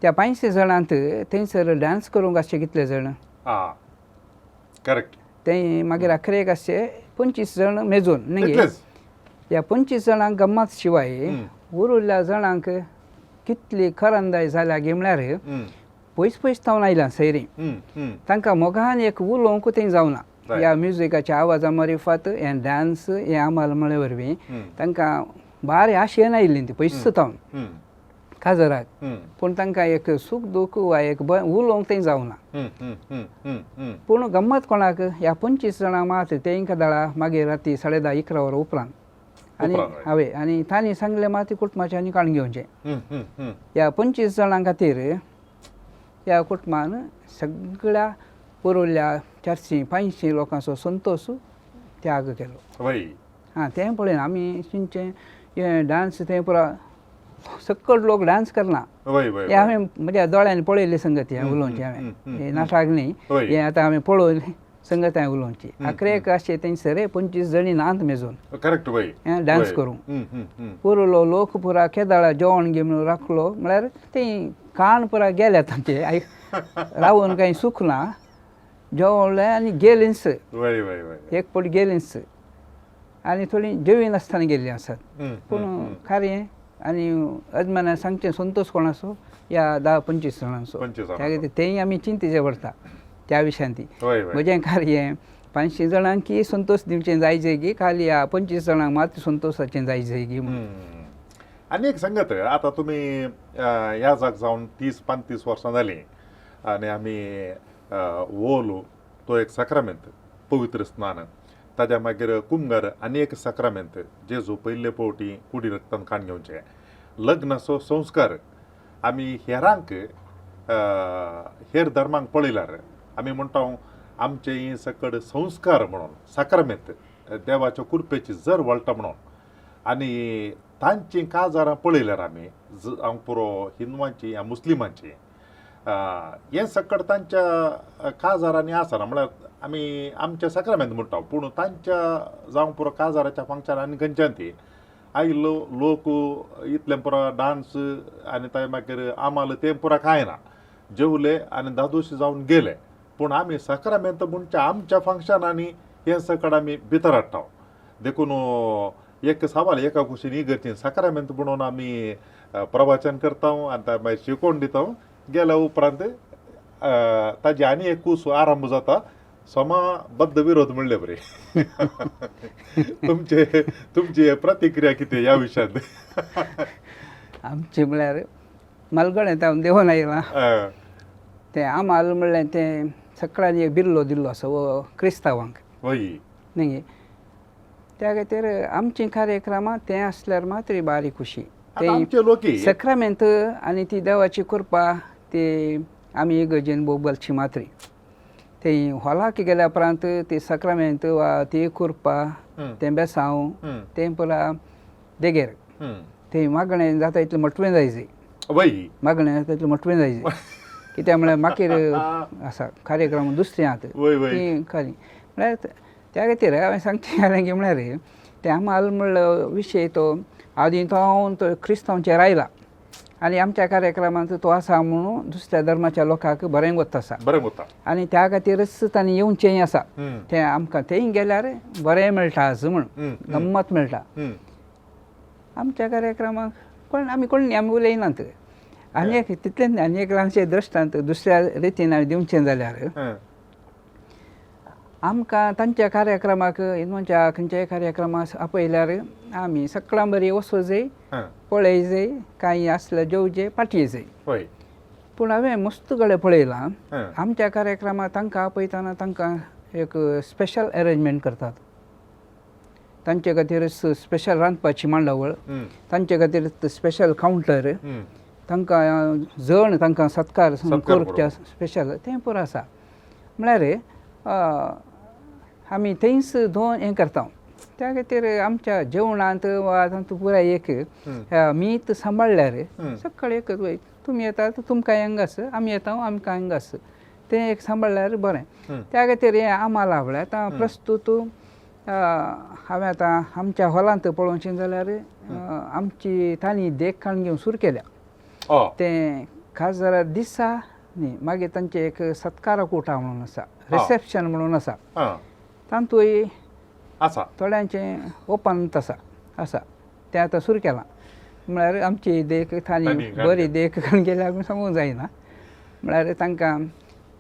त्या 500 जाणांत थंयसर डान्स करूंक आसचे कितले जाण करेक्ट ते मागीर आखरेक आसचे 25 जाण मेजून न्ही ह्या 25 जाणांक गम्मत शिवाय उरिल्ल्या जाणांक कितली खरंदाय जाल्या गे म्हळ्यार पयस पयस थावन आयल्या सैरी तांकां मोगान एक उलोवंक थंय जावना ह्या म्युजिकाच्या आवाजा मारिफात हें डान्स हें आमाल म्हळे वरवीं तांकां बारी आशेन आयिल्लीं ती पयस थावन काजराक पूण तांकां एक सूख दूख वा एक उलोवंक थंय जावना पूण गम्मत कोणाक ह्या 25 जाणांक मात तेंकां दाळा मागीर राती 10:30-11 वरां उपरांत आनी हांवें आनी तांणी सांगलें मात कुटुंबाचें आनी काण घेवचें ह्या 25 जाणां खातीर ह्या कुटुंबान सगळ्या पुरोल्या 400-500 लोकांचो संतोश त्याग केलो तें पळयन आमी चिंतचें हें डान्स तें पुरो सकट लोक डान्स करना हें हांवें म्हज्या दोळ्यांनी पळयली संगती हांवें उलोवची हांवें नाटक न्ही हें आतां हांवें पळोवली संगत हांवें उलोवची आखरेक अशें थंयसर 25 जणी नात मेजून करेक्ट डान्स करूंक पुरो लोक पुरा केदाळा जेवण घे म्हणून राखलो म्हळ्यार तें कान पुरा गेले तांचे रावून कांय सूख ना जेवलें आनी गेलींच एक पट गेलींच आनी थोडीं जेवी नासतना गेल्लीं आसात पूण खरें आनी अजमानान सांगचें संतोश कोणाचो ह्या 10-25 जाणांचो त्या खातीर तेंय आमी चिंतेचें पडटा त्या विशयान ती म्हजें कार्य 500 जाणांक की संतोश दिवचें जायचें की खाली ह्या 25 जाणांक मात संतोशाचें जायचें की आनी एक संगत आतां तुमी ह्या जाग जावन 30-35 वर्सां जालीं आनी आमी वोलो तो एक सक्रामेंत पवित्र स्नान ताज्या मागीर कुंगार आनी एक सक्रामेंत जेजू पयले फावटी कुडी रक्तान काण घेवचें लग्नाचो संस्कार आमी हेरांक हेर धर्मांक पळयल्यार आमी म्हणटा आमचे ही सकड संस्कार म्हणून सक्रामेंत देवाच्या कृपेची जर वळटा म्हणून आनी तांची काजारां पळयल्यार आमी हांव पुरो हिंदुवांची या मुस्लिमांची हें सकड तांच्या काजारांनी आसना म्हळ्यार आमी आमचे सक्रामेंत म्हणटा पूण तांच्या जावं पुरो काजाराच्या फंक्शनांनी खंयच्यान ती आयिल्लो लोक इतलें पुरो डान्स आनी ताचे मागीर आमाल तें पुरो कांय ना जेवले आनी दादोश जावन गेले पूण आमी सक्रामेंत म्हणच्या आमच्या फंक्शनांनी हें सकड आमी भितर हाडटा देखून एक सवाल एका कुशीन इगर्जीन सक्रामेंत म्हणून आमी प्रवचन करता आनी ताका मागीर शिकोवन दिता गेल्या उपरांत ताजी आनी एक कूस आरंभ जाता समबद्ध विरोध म्हणले बरे तुमची प्रतिक्रिया कितें ह्या विशयान आमचें म्हळ्यार मालगडें हांव देंवन आयलां तें आमाल म्हणलें तें सकाळीं एक बिल्लो दिल्लो आसा वो क्रिस्तांवांक न्ही त्या खातीर आमची कार्यक्रमां तें आसल्यार मात्र बारी खुशी ते सक्रामेंत आनी ती देवाची कृपा ती आमी इगर्जेन बोगलची मात्री ते हॉलाक गेल्या उपरांत ती सक्रामेंत वा ती कृपा तें बेसांव तें पुरा देगेर तें मागणें जाता इतलें मोठवें जायचें मागणें जाता इतलें मोठवें जायचें कित्याक म्हळ्यार मागीर आसा कार्यक्रम दुसरे आहात ती खरी म्हळ्यार त्या खातीर हांवें सांगचें जालें की म्हळ्यार ते आमाल म्हणलो विशय तो आदी तो क्रिस्तांवांचेर आयला आनी आमच्या कार्यक्रमांत तो आसा म्हणून दुसऱ्या धर्माच्या लोकांक बरें वता आसा बरें वता आनी त्या खातीरच तांणी येवचेंय आसा तें आमकां थंय गेल्यार बरें मेळटा आज म्हणून गंमत मेळटा आमच्या कार्यक्रमाक आमी कोण आमी उलयनात आनी एक तितलेंच आनी एक ल्हानशें दृश्टांत दुसऱ्या रितीन हांवें दिवचें जाल्यार आमकां तांच्या कार्यक्रमाक इनवनच्या खंयच्याय कार्यक्रमाक आपयल्यार आमी सकाळां बरी वचो जाय पळय जाय कांय आसल्यार जेवचें पाटये जाय पूण हांवें मस्त कडेन पळयलां आमच्या कार्यक्रमाक तांकां आपयतना तांकां एक स्पेशल अरेंजमेंट करतात तांचे खातीर स्पेशल रांदपाची मांडावळ तांचे खातीर स्पेशल कावंटर तांकां जण तांकां सत्कार करचे स्पेशल तें पुरो आसा म्हळ्यार आमी थंयच दोन हें करता त्या खातीर आमच्या जेवणांत वा तातूंत पुराय एक मीत सांबाळल्यार सकाळीं एकच वय तुमी येतात तुमकां हांगास आमी येता आमकां हांगास तें एक सांबाळल्यार बरें त्या खातीर हें आम्हाला आवडलें आतां प्रस्तूत हांवें आतां आमच्या हॉलांत पळोवचें जाल्यार आमची तांणी देखखाण घेवन सुरू केल्या तें खास जाल्यार दिसा न्ही मागीर तांचे एक सत्कार कोटा म्हणून आसा रिसेप्शन म्हणून आसा तांतूय आसा थोड्यांचें ओपन आसा तें आतां सुरू केलां म्हळ्यार आमची देख तांणी बरी देखखाण केल्या सांगूंक जायना म्हळ्यार तांकां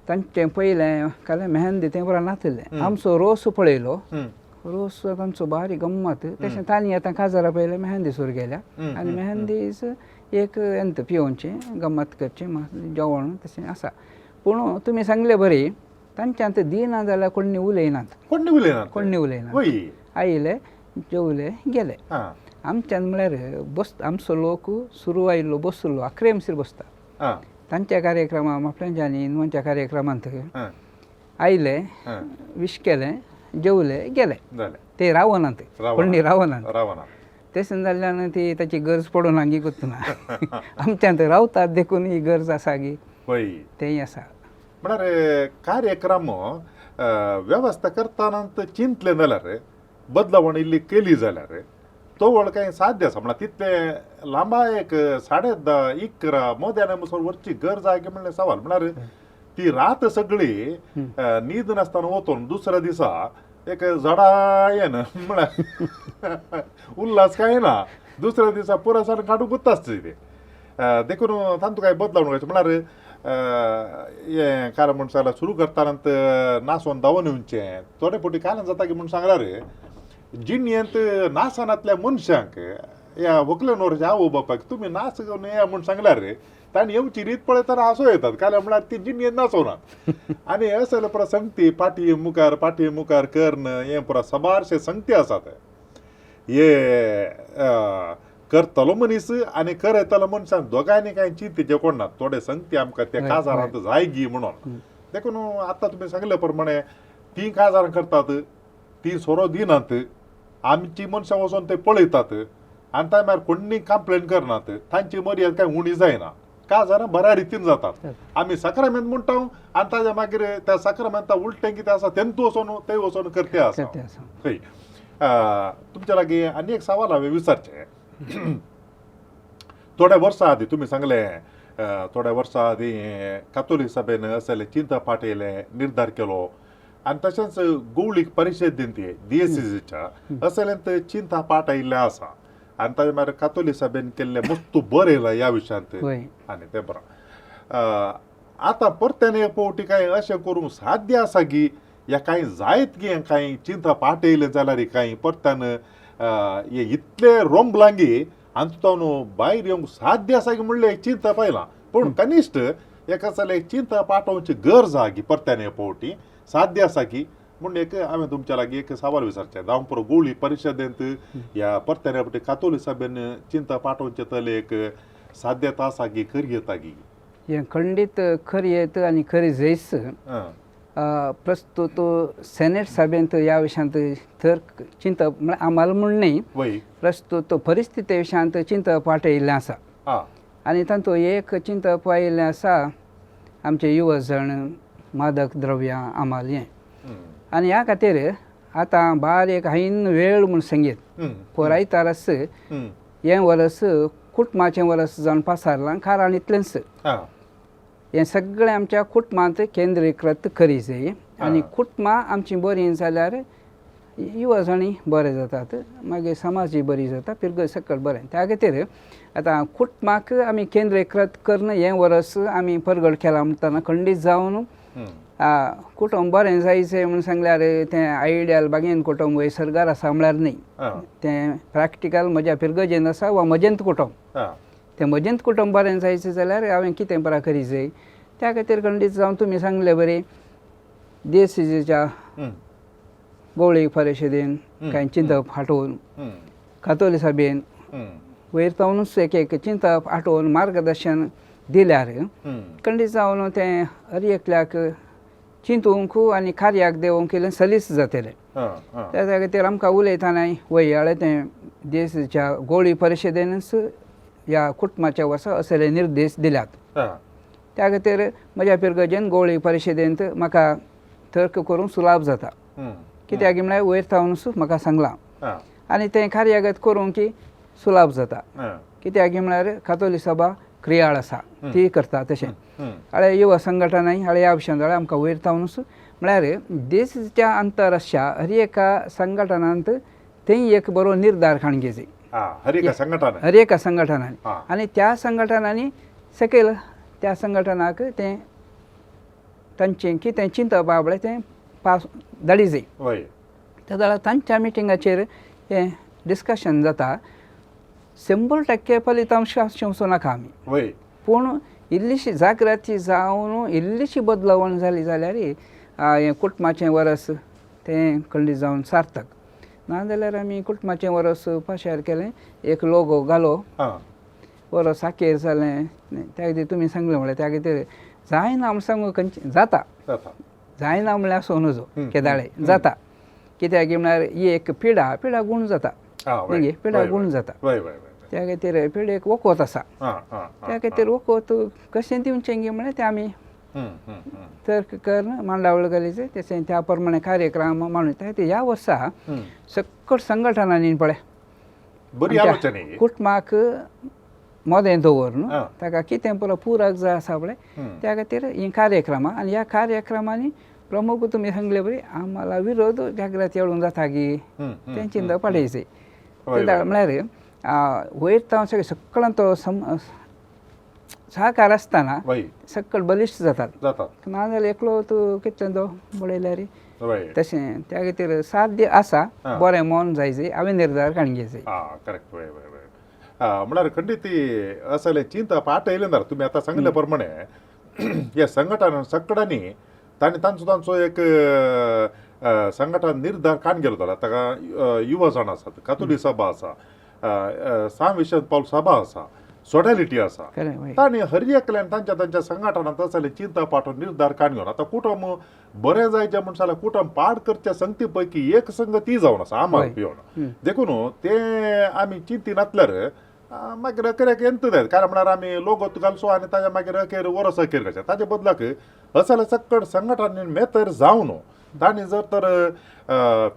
तांचें पयलें काले मेहंदी तें बरें नाचलें आमचो रोस पळयलो रोस तांचो बारीक गम्मत तशें तांणी आतां काजारा पयलें मेहंदी सुरू केल्या आनी मेहंदीच एक एंत पिवोवचें गम्मत करचें जेवण तशें आसा पूण तुमी सांगलें बरी तांच्यांत दिना जाल्यार कोणी उलयनात कोणी उलयनात आयले जेवले गेले आमच्यान म्हळ्यार आमचो लोक सुरू आयिल्लो बसलो 11 म्हणसर बसता तांच्या कार्यक्रमाक आपल्याच्या इनवनच्या कार्यक्रमांत आयले विश केलें जेवले गेले ते रावनात कोणी रावनात तशें जाल्ल्यान ती ताची गरज पडून हांगी गुंतना आमच्यान रावतात देखून ही गरज आसा गी तेंय आसा म्हळ्यार कार्यक्रम वेवस्था करतना चिंतलें जाल्यार बदलावण इल्ली केली जाल्यार तो वळ कांय साध्य आसा म्हळ्यार तितले लांबा एक 10:30 11 मोद्यान मुसोर वरची गरज आहा म्हणलें सवाल म्हळ्यार ती रात सगळी न्हीद नासतना वचून दुसऱ्या दिसा एक झाडा येन म्हळ्यार उल्हास काय ना दुसऱ्या दिसा पुरासान काडून गुत्ताच ते देखून तांतूं कांय बदलावण करचें म्हळ्यार हें कार म्हण सांगल्यार सुरू करतना नाचोवन धांवन येवचें थोडे फावटी काय जाता की म्हूण सांगल्यार जिणयेंत नाचनातल्या मनशांक ह्या व्हंकले न्हवऱ्याच्या आवय बापायक तुमी नाच घेवन या म्हूण सांगल्यार तांणी येवची रीत पळयतना हांसो येतात काय म्हळ्यार ती जिणयेंत नाचोनात आनी हे सगळे पुरो संगती पाटी मुखार कर्ण हे पुरो सबारशे संगती आसात हे करतलो मनीस आनी करयतलो मनशांक दोगांयनी कांय चिंतेचें कोण थोडे संगती आमकां त्या काजारांत जाय गी म्हणून देखून आतां तुमी सांगले प्रमाणे ती काजारां करतात ती सोरो दिनात आमची मनशां वचोन ते पळयतात आनी तांय म्हळ्यार कोणी कंप्लेन करनात तांची मर्याद कांय उणी जायना काजारां बऱ्या रितीन जातात आमी सक्रामेंत म्हणटा आनी ताज्या मागीर त्या सक्रामेंता उलटें कितें आसा तेंतू वचोन थंय वचोन करते आसा थंय तुमच्या लागीं आनी एक सवाल हांवें विचारचें थोड्या वर्सां आदीं तुमी सांगलें थोड्या वर्सां आदीं कातोलीक सभेन असले चिंता पाटयले निर्धार केलो आनी तशेंच गवळीक परिशदेन ती DSCच्या असलेंत चिंता पाट आयिल्लें आसा आनी ताजे भायर कातोलीक सभेन केल्लें मस्त बरें येयलां ह्या विशयांत आनी तें बरें आतां परतेन एक फावटी कांय अशें करूंक साध्य आसा की ह्या कांय जायत गे कांय चिंता पाट येयले जाल्यार कांय परत्यान हे इतले रोंबलांगी हातूंतल्यान भायर येवंक साध्य आसा की म्हणलें एक चिंता पायलां पूण कनिश्ट एका जाल्यार एक चिंता पाटोवची गरज आहा की परत्यान हे फावटी साध्य आसा की म्हूण एक हांवें तुमच्या लागीं एक सवाल विचारचें दामपुरो गवळी परिशदेंत ह्या परत्यान फावटी कातोली सभेन चिंता पाटोवचे तले एक साध्यता आसा की खरी येता की हें खंडीत खरी येत आनी खरी जैस प्रस्तुत सेनेट सभेंत ह्या विशयांत तर चिंता आम्हाला म्हूण न्ही प्रस्तुत परिस्थिती विशयांत चिंता पाटयिल्लें आसा आनी तातूंत एक चिंता पायिल्लें आसा आमचे युवजण मादक द्रव्यां आमाल हें आनी ह्या खातीर आतां बारीक हायन वेळ म्हूण संगीत पुरायतार हे वर्स कुटुंबाचें वरस जावन पासारलां खाराणींतलेंच हां हें सगळें आमच्या कुटुंबांत केंद्रीकृत करी जाय आनी कुटुंबां आमचीं बरीं जाल्यार युवजणी बरे जातात मागीर समाजूय बरी जाता पिरगय सकयल बरें त्या खातीर आतां कुटुंबाक आमी केंद्रीकृत करून हें वरस आमी परगड केलां म्हणटना खंडीत जावन कुटुंब बरें जायचें म्हणून सांगल्यार तें आयडियल बागेन कुटुंब वैसरगार आसा म्हळ्यार न्ही तें प्रॅक्टिकल म्हज्या पिरगजेन आसा वा मजंत कुटुंब तें मजंत कुटुंब बरें जायचें जाल्यार हांवें कितें परा करी जाय त्या खातीर खंडीत जावन तुमी सांगलें बरें DSCच्या गवळी परिशदेन कांय चिंतप हाटोवन कातोली सभेन वयर जावनूच एक चिंतप हाटोवन मार्गदर्शन दिल्यार खंडीत जावन तें हर एकल्याक चिंतूंक आनी कार्याक देवूंक इल्लें सलीस जातलें त्या खातीर आमकां उलयतना वयाळे तें DSCच्या गवळी परिशदेनच ह्या कुटुंबाच्या वर्सा असले निर्देश दिल्यात त्या खातीर म्हज्या पिरगजेन गवळी परिशदेंत म्हाका तर्क करूंक सुलाभ जाता कित्याक म्हळ्यार वयर जावनूच म्हाका सांगलां आनी तें कार्यागत करूंक की सुलाभ जाता कित्याक म्हळ्यार कातोली सभा क्रियाळ आसा ती करता तशें हाळे युवा संघटनाय हाळे ह्या विशयान जाल्यार आमकां वयर जावनूच म्हळ्यार देशाच्या आंतरराष्ट्रीय हर एका संघटनांत थंय एक बरो निर्धार खाण जाय हर एका संघटनांनी आनी त्या संघटनांनी सकयल त्या संघटनाक तें तांचें कितें चिंतप बाबडें तें पास धाडी जाय त्या वेळार तांच्या मिटिंगाचेर हें डिस्कशन जाता 100% फलितांश आसूं नाका आमी पूण इल्लीशी जागृती जावन इल्लीशी बदलावण जाली जाल्यार हें कुटुंबाचें वरस तें खंडीत जावन सार्थक नाजाल्यार आमी कुटुंबाचें वरस पाशार केलें एक लोगो घालो वरस साखेर जालें त्या खातीर तुमी सांगलें म्हळ्यार त्या खातीर जायना म्हूण सांगूं खंयचें जाता जायना म्हळ्यार असो नजो केदाळे जाता कित्याक म्हळ्यार ही एक पिडा गूण जाता पिडा गूण जाता त्या खातीर पिडेक वखद आसा त्या खातीर वखद कशें दिवचें गे म्हळ्यार तें आमी तर्क करून मांडावळ घालीचें तशें त्या प्रमाणे कार्यक्रम मांडून त्या खातीर ह्या वर्सा सकट संघटनांनी पळय कुटुंबाक मोदें दवरून ताका कितें पुरो पुरक जाय आसा पळय त्या खातीर ही कार्यक्रमां आनी ह्या कार्यक्रमांनी प्रमुख तुमी सांगले बरी आम्हाला विरोध जागृती हाडूंक जाता गी तें चिंतप पाडयचें म्हळ्यार वयर जावन सगळें सकळान तो सहकार आसतना सकल बलिश्ट जातात नाजाल्यार एकलो तूं कितलें तो बडयल्यार तशें त्या खातीर साध्य आसा बरें मन जाय हांवें निर्धार काडूंक जाय म्हळ्यार खंडीत असले चिंतप पाठ येयले तुमी आतां सांगले प्रमाणे ह्या संघटना सकडांनी तांणी तांचो एक संघटन निर्धार काडून गेलो जाल्यार ताका युवा जण आसात कातोली सभा आसा साम विशंत पावल सभा आसा सोडॅलिटी आसा तांणी हर एकल्यान तांच्या संघटनांत असले चिंता पाठोवन निर्धार काडून घेवन आतां कुटुंब बरें जायचें म्हणून जाल्यार कुटुंब पाड करच्या संगती पैकी एक संघ ती जावन आसा आम्हाला पिवन देखून तें आमी चिंती नासल्यार मागीर अखेरेक येता जाय कारण म्हळ्यार आमी लोगोत घालचो आनी ताच्या मागीर अखेर वरस अखेर कशें ताचे बदलाक असले सकट संघटनांनी मेतर जावन तांणी जर तर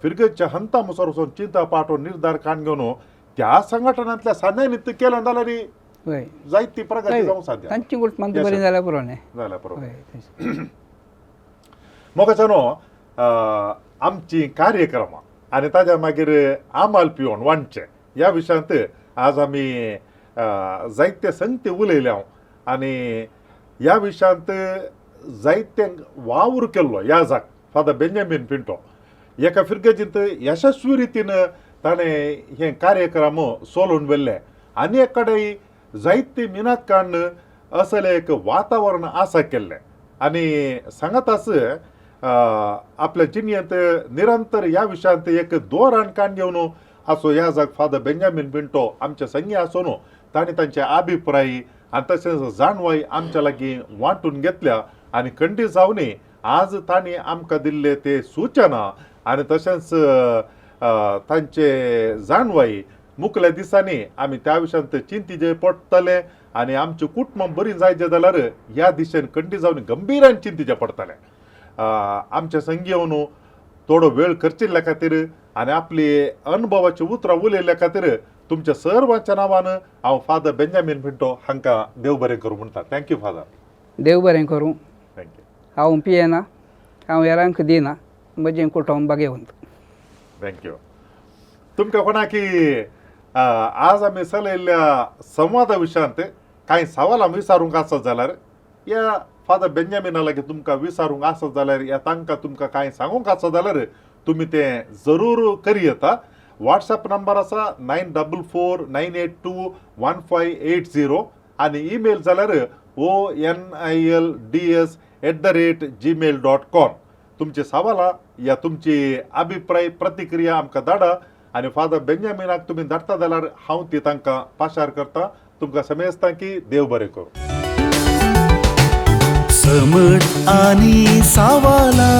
फिरगेच्या हंता मुसर वचून चिंता पाठोवन निर्धार काडून घेवन त्या संघटनांतल्या सान्यायीत केलें जाल्यार जायती प्रगती जावंक साध्य तांची कुटुंबांत बरीं जाल्यार पुरो न्ही जाल्यार पुरो मोगाच्यानो आमची कार्यक्रमां आनी ताच्या मागीर आमाल पिवण वांटचें ह्या विशयांत आज आमी जायते संगती उलयल्या आनी ह्या विशयांत जायते वावर केल्लो ह्या जाग फादर बेंजामीन पिंटो एका फिरगेजींत यशस्वी रितीन ताणें हे कार्यक्रम चलोवन व्हेल्ले आनी एक कडेन जायती मिनात काडून असलें एक वातावरण आसा केल्लें आनी सांगाताच आपल्या जिणेंत निरंतर ह्या विशयांत एक धोरण काडून घेवन असो ह्या जाग फादर बेंजामीन पिंटो आमचे संगी आसून तांणी तांचे अभिप्राय आनी तशेंच जाणवाय आमच्या लागीं वांटून घेतल्या आनी खंडीत जावन आज तांणी आमकां दिल्ले ते सूचना आनी तशेंच तांचे जाणवाय मुखल्या दिसांनी आमी त्या विशयांत चिंतीचे पडटले आनी आमचें कुटुंब बरीं जायचें जाल्यार ह्या दिशेन खंडीत जावन गंभीरान चिंतीचें पडटलें आमचे संगी येवन थोडो वेळ खर्चिल्ल्या खातीर आनी आपली अनुभवाची उतरां उलयल्ल्या खातीर तुमच्या सर्वांच्या नावानं हांव फादर बेंजामीन पिंटो हांकां देव बरें करूं म्हणटा. Thank you father. देव बरें करूं. थँक्यू. हांव पियेना, हांव हेरांक दिना, म्हजें कुटुंब घेवंत. थँक्यू. तुमकां कोणाकी आज आमी चलयल्ल्या संवादा विशयांत कांय सवाल आमी विचारूंक आसत जाल्यार या फादर बेंजामिना लागीं तुमकां विचारूंक आसत जाल्यार या तांकां तुमकां कांय सांगूंक आसत जाल्यार तुमी तें जरूर करी येता. WhatsApp नंबर आसा 9449821580 आनी ईमेल जाल्यार onilds@gmail.com. तुमची सवालां या तुमची अभिप्राय प्रतिक्रिया आमकां धाडा आनी फादर बेंजामिनाक तुमी धाडटा जाल्यार हांव ती तांकां पाशार करता. तुमकां समेजता की देव बरें करूं. समट आणि सावाला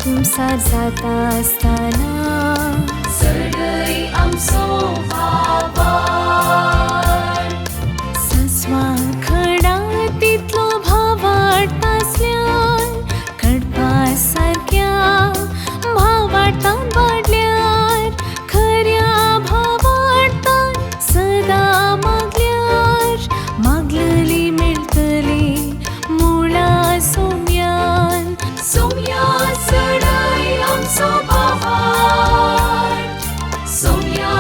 संसार जाता असताना सगळी आमचो भावार सस्वां खडा तितलो भाव वाडटासल्यान कडपा सारक्या भावार्थान वाडल्यार खऱ्या भावार्थान सदां मागल्यार मागलेली मेळटली मुळा सोम्यान सोम्या चढाई आमचो भावार सोम्या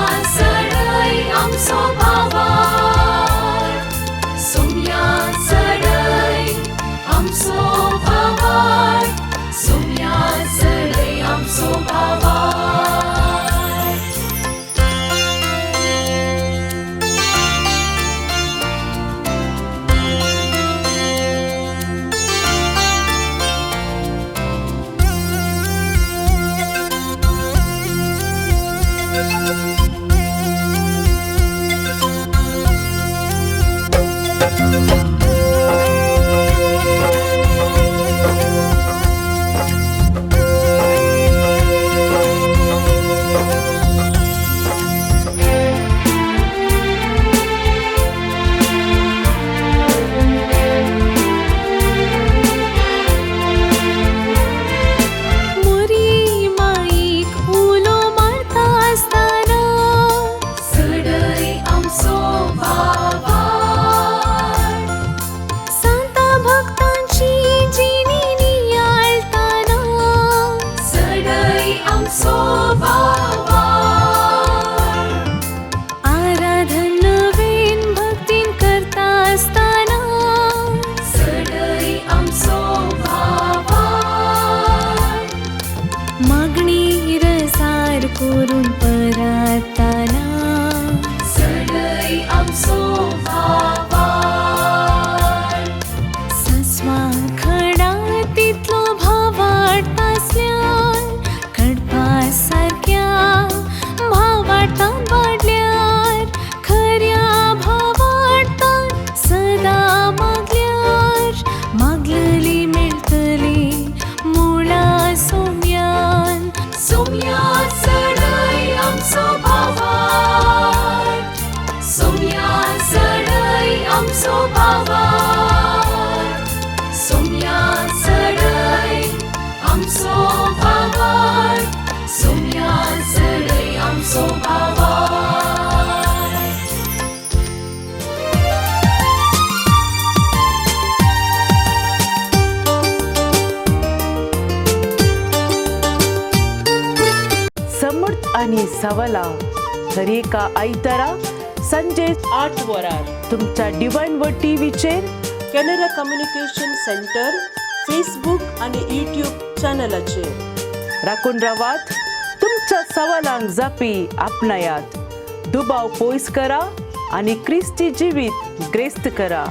आमचो भावार सोम्या चढय आमचो भावार सोम्या चढय आमचो भावार समर्थ आणि सवला हर एका आयतारा संजे 8 वरार तुमच्या डिवाइन वर्ड टीव्हीचेर कॅनरा कम्युनिकेशन सेंटर फेसबुक आणि यूट्यूब चॅनलाचेर राखून रावात. तुमच्या सवालांक जापी आपणायात. दुबाव पयस करा आणि क्रिस्ती जिवीत ग्रेस्त करा.